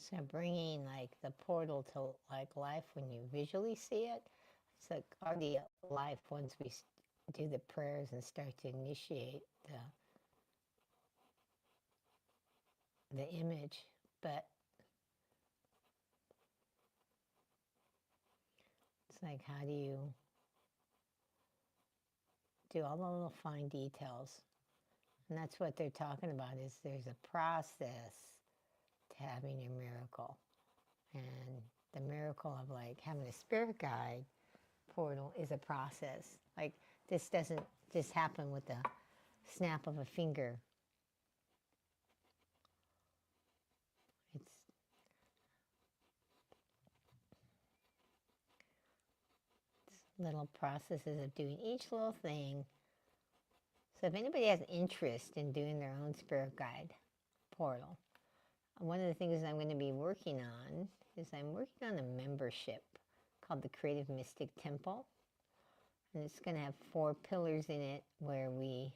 So bringing like the portal to like life when you visually see it, it's like already life once we do the prayers and start to initiate the image. But it's like, how do you do all the little fine details? And that's what they're talking about, is there's a process to having your miracle. And the miracle of like having a spirit guide portal is a process. Like, this doesn't just happen with the snap of a finger. It's little processes of doing each little thing. So if anybody has interest in doing their own spirit guide portal, one of the things I'm going to be working on is I'm working on a membership called the Creative Mystic Temple. And it's going to have 4 pillars in it where we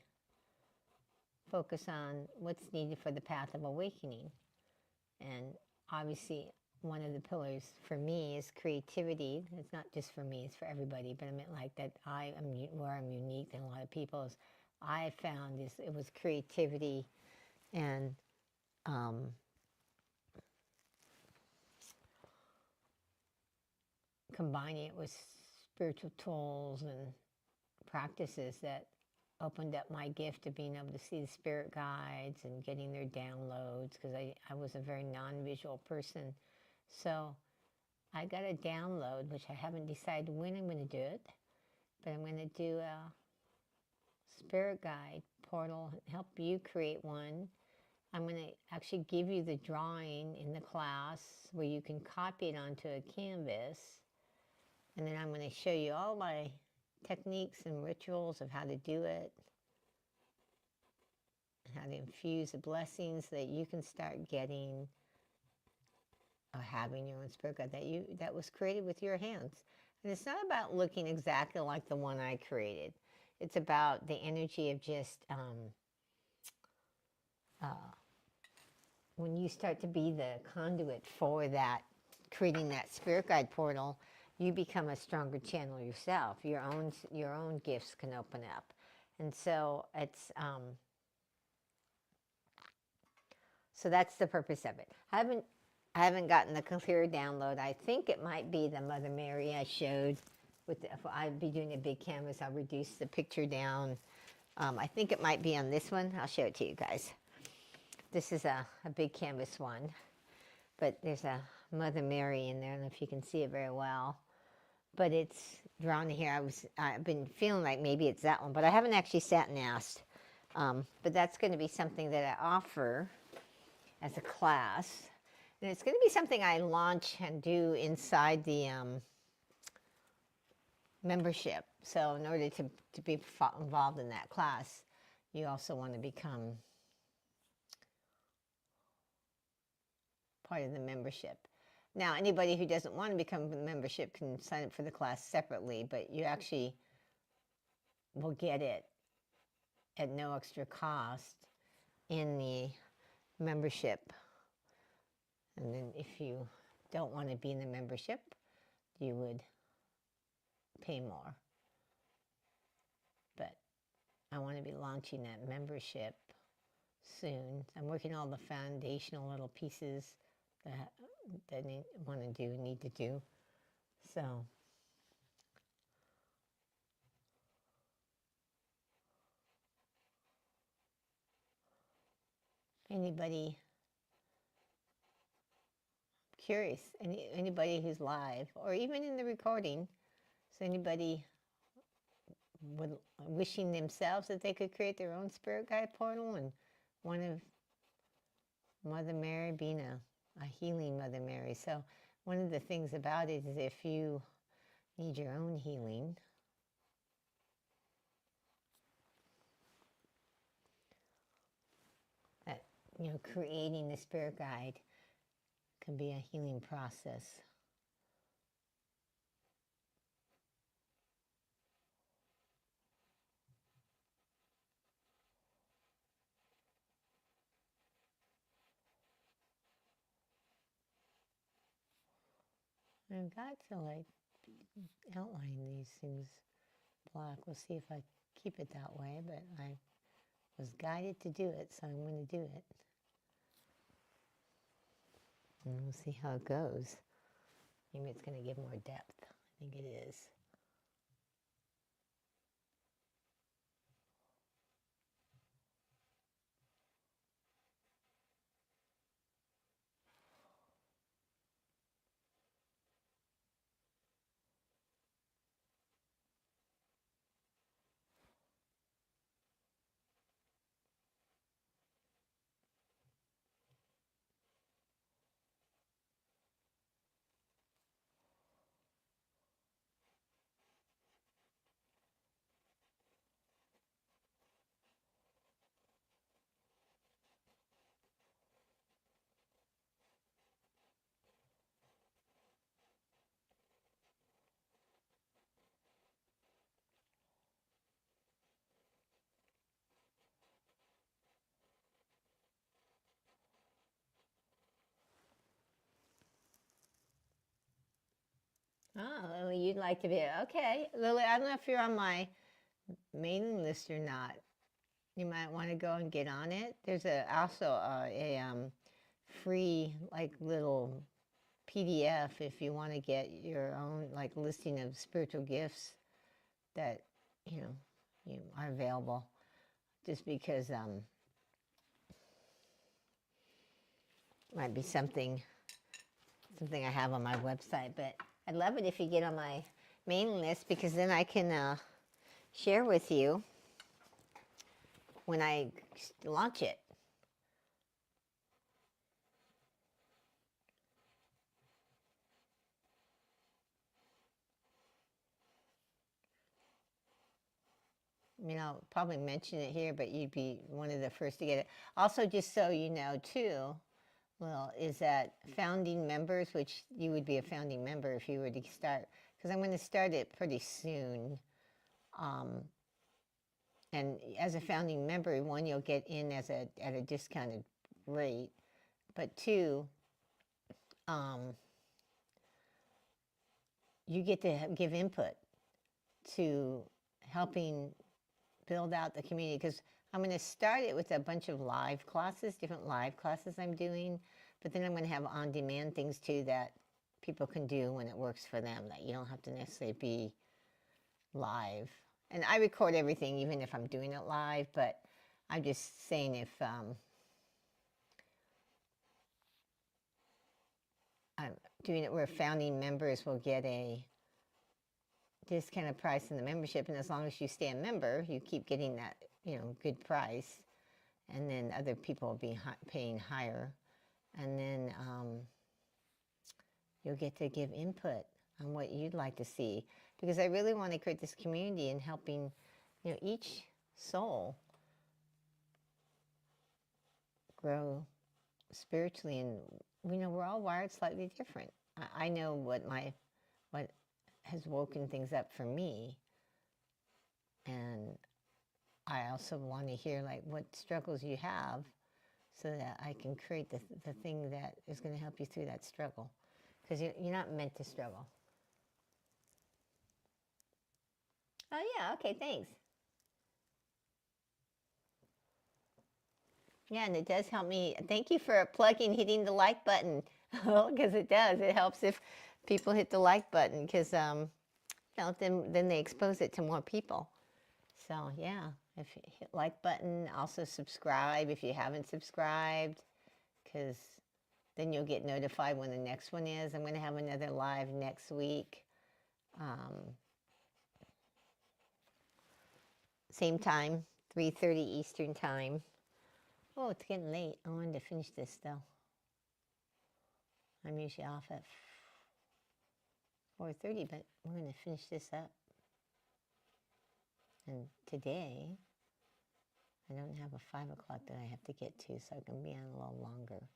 focus on what's needed for the path of awakening. And obviously, one of the pillars for me is creativity. It's not just for me, it's for everybody, but I meant like that where I'm unique than a lot of people is I found is it was creativity and combining it with spiritual tools and practices that opened up my gift of being able to see the spirit guides and getting their downloads, because I was a very non-visual person. So I got a download, which I haven't decided when I'm going to do it, but I'm going to do a spirit guide portal, help you create one. I'm going to actually give you the drawing in the class where you can copy it onto a canvas, and then I'm going to show you all my techniques and rituals of how to do it, and how to infuse the blessings so that you can start getting or having your own spirit guide that was created with your hands. And it's not about looking exactly like the one I created. It's about the energy of just when you start to be the conduit for that, creating that spirit guide portal, you become a stronger channel yourself. Your own gifts can open up, and so it's so that's the purpose of it. I haven't gotten the clear download. I think it might be the Mother Mary I showed. I'd be doing a big canvas. I'll reduce the picture down. I think it might be on this one. I'll show it to you guys. This is a big canvas one, but there's a Mother Mary in there. I don't know if you can see it very well, but it's drawn here. I've been feeling like maybe it's that one, but I haven't actually sat and asked. But that's going to be something that I offer as a class. And it's going to be something I launch and do inside the membership. So in order to be involved in that class, you also want to become part of the membership. Now, anybody who doesn't want to become a membership can sign up for the class separately, but you actually will get it at no extra cost in the membership. And then if you don't want to be in the membership, you would pay more. But I want to be launching that membership soon. I'm working all the foundational little pieces that I need to do. So anybody curious, anybody who's live or even in the recording, so anybody wishing themselves that they could create their own spirit guide portal, and one of Mother Mary being a healing Mother Mary. So one of the things about it is if you need your own healing, that, creating the spirit guide can be a healing process. I've got to outline these things black. We'll see if I keep it that way, but I was guided to do it, so I'm going to do it. And we'll see how it goes. Maybe it's going to give more depth. I think it is. Oh, Lily, you'd like to be. Okay. Lily, I don't know if you're on my mailing list or not. You might want to go and get on it. There's also a free like little PDF if you want to get your own like listing of spiritual gifts that you know you are available. Just because might be something I have on my website, but I'd love it if you get on my mailing list because then I can share with you when I launch it. I mean, I'll probably mention it here, but you'd be one of the first to get it. Also, just so you know, too, well, is that founding members, which you would be a founding member if you were to start, because I'm going to start it pretty soon. And as a founding member, one, you'll get in as at a discounted rate, but two, you get to give input to helping build out the community because I'm going to start it with a bunch of live classes, different live classes I'm doing, but then I'm going to have on-demand things too that people can do when it works for them, that you don't have to necessarily be live. And I record everything even if I'm doing it live, but I'm just saying if I'm doing it where founding members will get a discounted price in the membership, and as long as you stay a member, you keep getting that, good price, and then other people will be paying higher, and then you'll get to give input on what you'd like to see, because I really want to create this community and helping, each soul grow spiritually, and we're all wired slightly different. I know what has woken things up for me, and I also want to hear like what struggles you have so that I can create the thing that is going to help you through that struggle, because you're not meant to struggle. Oh yeah, okay, thanks. Yeah, and it does help me. Thank you for hitting the like button, because it does. It helps if people hit the like button, because then they expose it to more people. So yeah, if you hit like button, also subscribe if you haven't subscribed, because then you'll get notified when the next one is. I'm going to have another live next week. Same time, 3:30 Eastern time. Oh, it's getting late. I wanted to finish this though. I'm usually off at 4:30, but we're going to finish this up. And today, I don't have a 5 o'clock that I have to get to, so I can be on a little longer.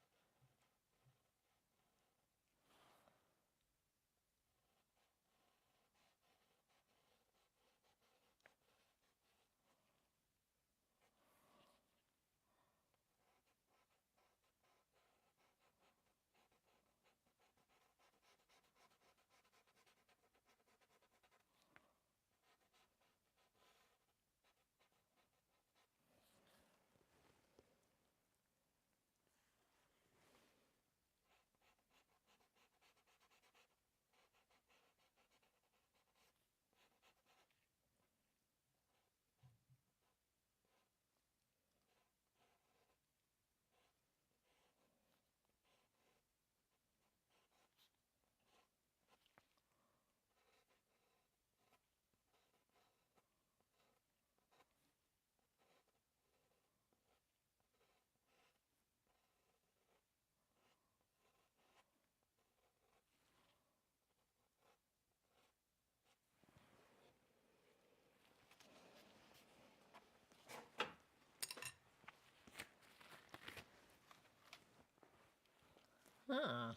Huh.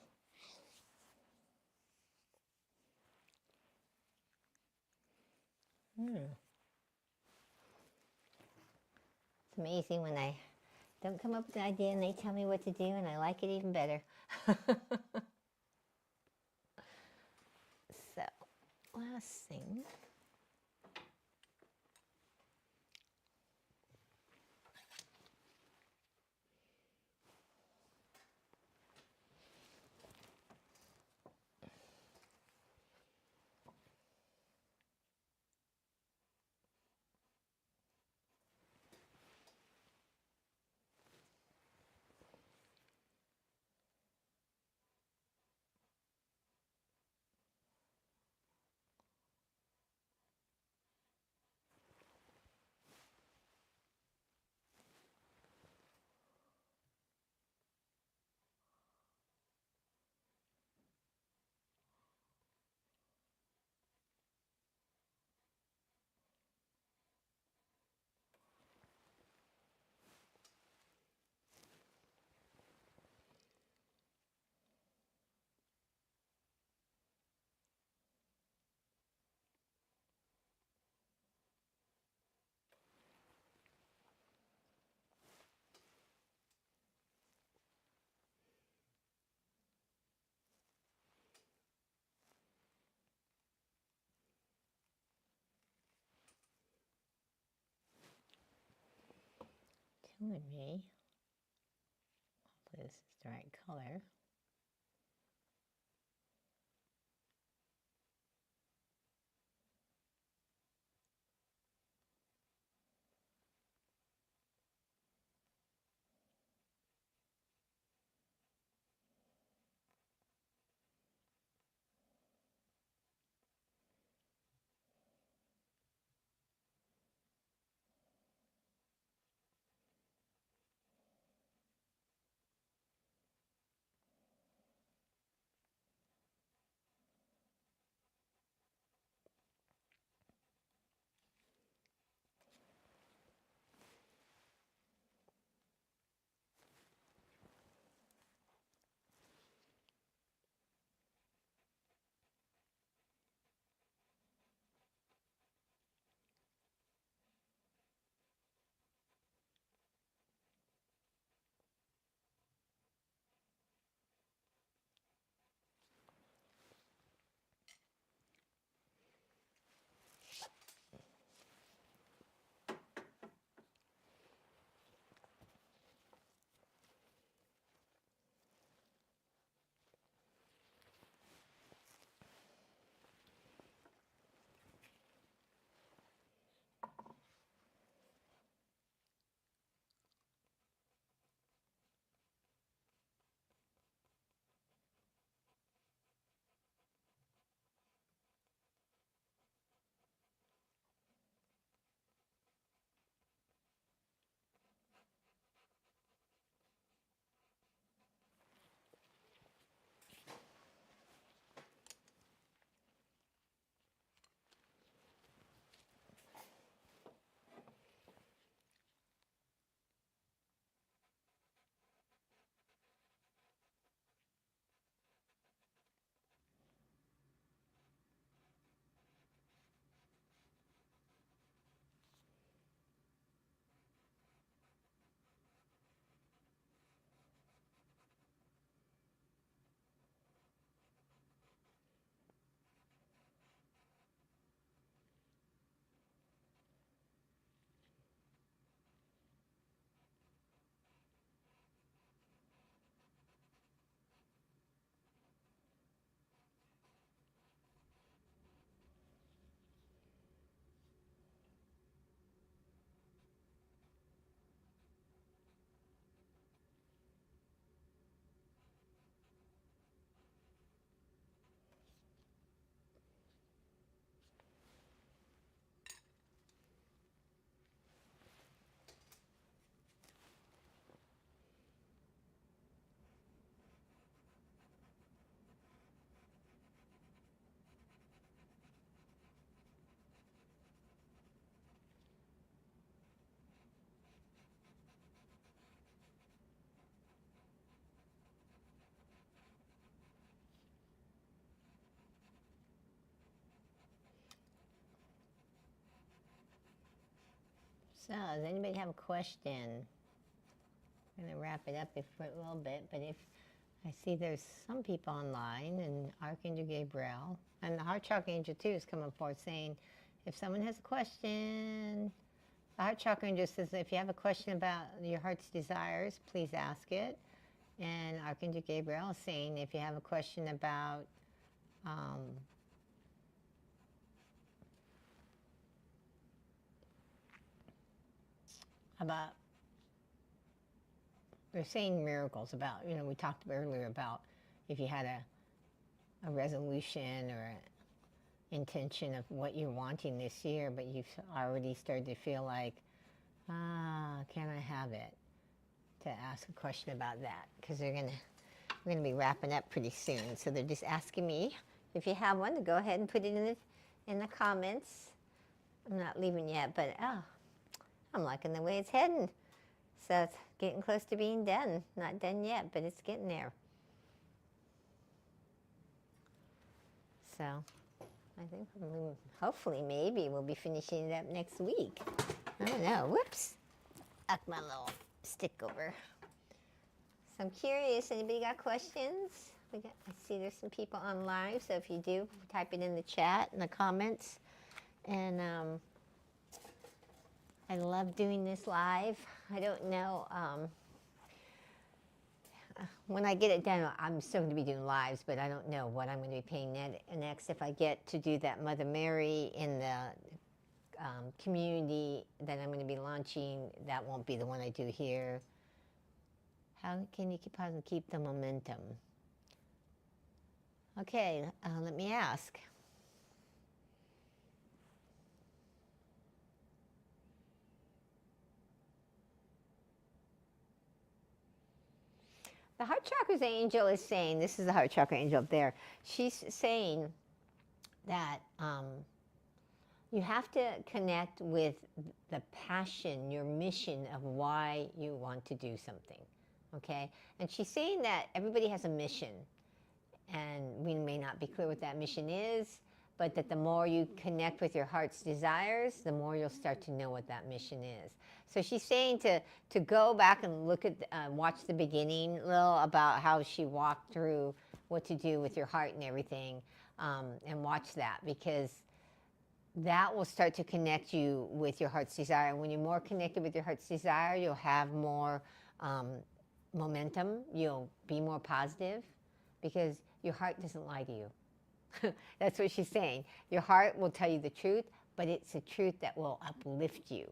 It's amazing when I don't come up with an idea and they tell me what to do, and I like it even better. So. last thing. Telling me, hopefully this is the right color. So, does anybody have a question? I'm going to wrap it up for a little bit, but if I see there's some people online, and Archangel Gabriel And the Heart Chakra Angel too is coming forward saying, if someone has a question, the Heart Chakra Angel says, if you have a question about your heart's desires, please ask it. And Archangel Gabriel is saying, if you have a question about they're saying miracles about, we talked earlier about if you had a resolution or an intention of what you're wanting this year, but you've already started to feel like, can I have it? To ask a question about that, because we're gonna be wrapping up pretty soon. So they're just asking me if you have one to go ahead and put it in the comments. I'm not leaving yet, but I'm liking the way it's heading. So it's getting close to being done. Not done yet, but it's getting there. So I think hopefully maybe we'll be finishing it up next week. I don't know. Whoops. Knock my little stick over. So I'm curious, anybody got questions? I see there's some people on live, so if you do, type it in the chat, in the comments. And I love doing this live. I don't know, when I get it done, I'm still going to be doing lives, but I don't know what I'm going to be paying next. If I get to do that Mother Mary in the community that I'm going to be launching, that won't be the one I do here. How can you keep the momentum? Okay, let me ask. The Heart Chakra Angel is saying, this is the Heart Chakra Angel up there, she's saying that you have to connect with the passion, your mission of why you want to do something, okay? And she's saying that everybody has a mission, and we may not be clear what that mission is, but that the more you connect with your heart's desires, the more you'll start to know what that mission is. So she's saying to go back and look at, watch the beginning, Lil, about how she walked through what to do with your heart and everything, and watch that, because that will start to connect you with your heart's desire. And when you're more connected with your heart's desire, you'll have more momentum. You'll be more positive, because your heart doesn't lie to you. That's what she's saying. Your heart will tell you the truth, but it's a truth that will uplift you,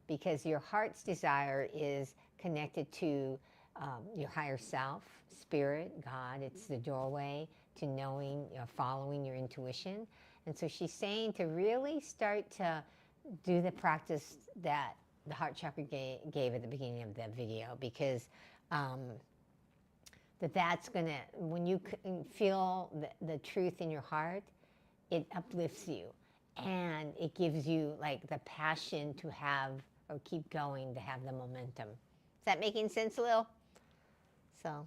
because your heart's desire is connected to your higher self, spirit, God. It's the doorway to knowing, following your intuition. And so she's saying to really start to do the practice that the Heart Chakra gave at the beginning of the video, because that's going to, when you feel the truth in your heart, it uplifts you, and it gives you like the passion to have, or keep going, to have the momentum. Is that making sense, Lil? So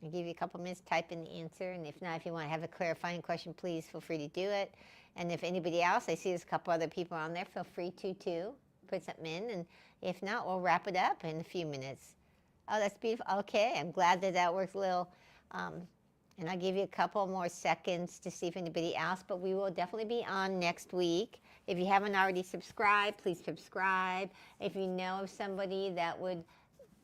I'll give you a couple minutes to type in the answer, and if not, if you want to have a clarifying question, please feel free to do it. And if anybody else, I see there's a couple other people on there, feel free to put something in, and if not, we'll wrap it up in a few minutes. Oh, that's beautiful. Okay, I'm glad that works, Lil. And I'll give you a couple more seconds to see if anybody else, but we will definitely be on next week. If you haven't already subscribed, please subscribe. If you know of somebody that would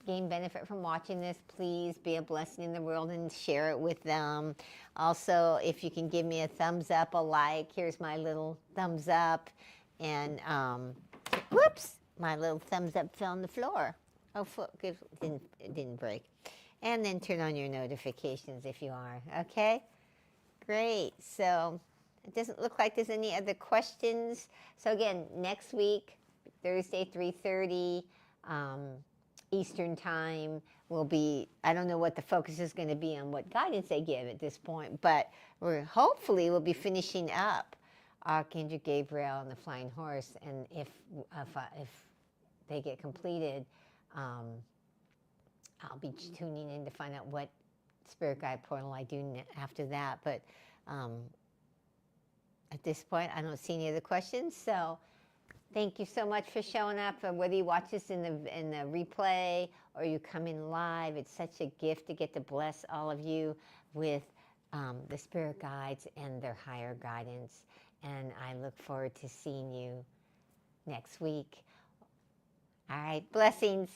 gain benefit from watching this, please be a blessing in the world and share it with them. Also, if you can give me a thumbs up, a like, here's my little thumbs up. And, whoops, my little thumbs up fell on the floor. Oh, it didn't break. And then turn on your notifications if you are, okay? Great, so it doesn't look like there's any other questions. So again, next week, Thursday, 3:30 Eastern Time will be, I don't know what the focus is going to be on, what guidance they give at this point, but hopefully we'll be finishing up Archangel Gabriel and the Flying Horse, and if they get completed, I'll be tuning in to find out what spirit guide portal I do after that. But at this point, I don't see any other questions. So thank you so much for showing up. Whether you watch this in the replay or you come in live, it's such a gift to get to bless all of you with the spirit guides and their higher guidance. And I look forward to seeing you next week. All right, blessings.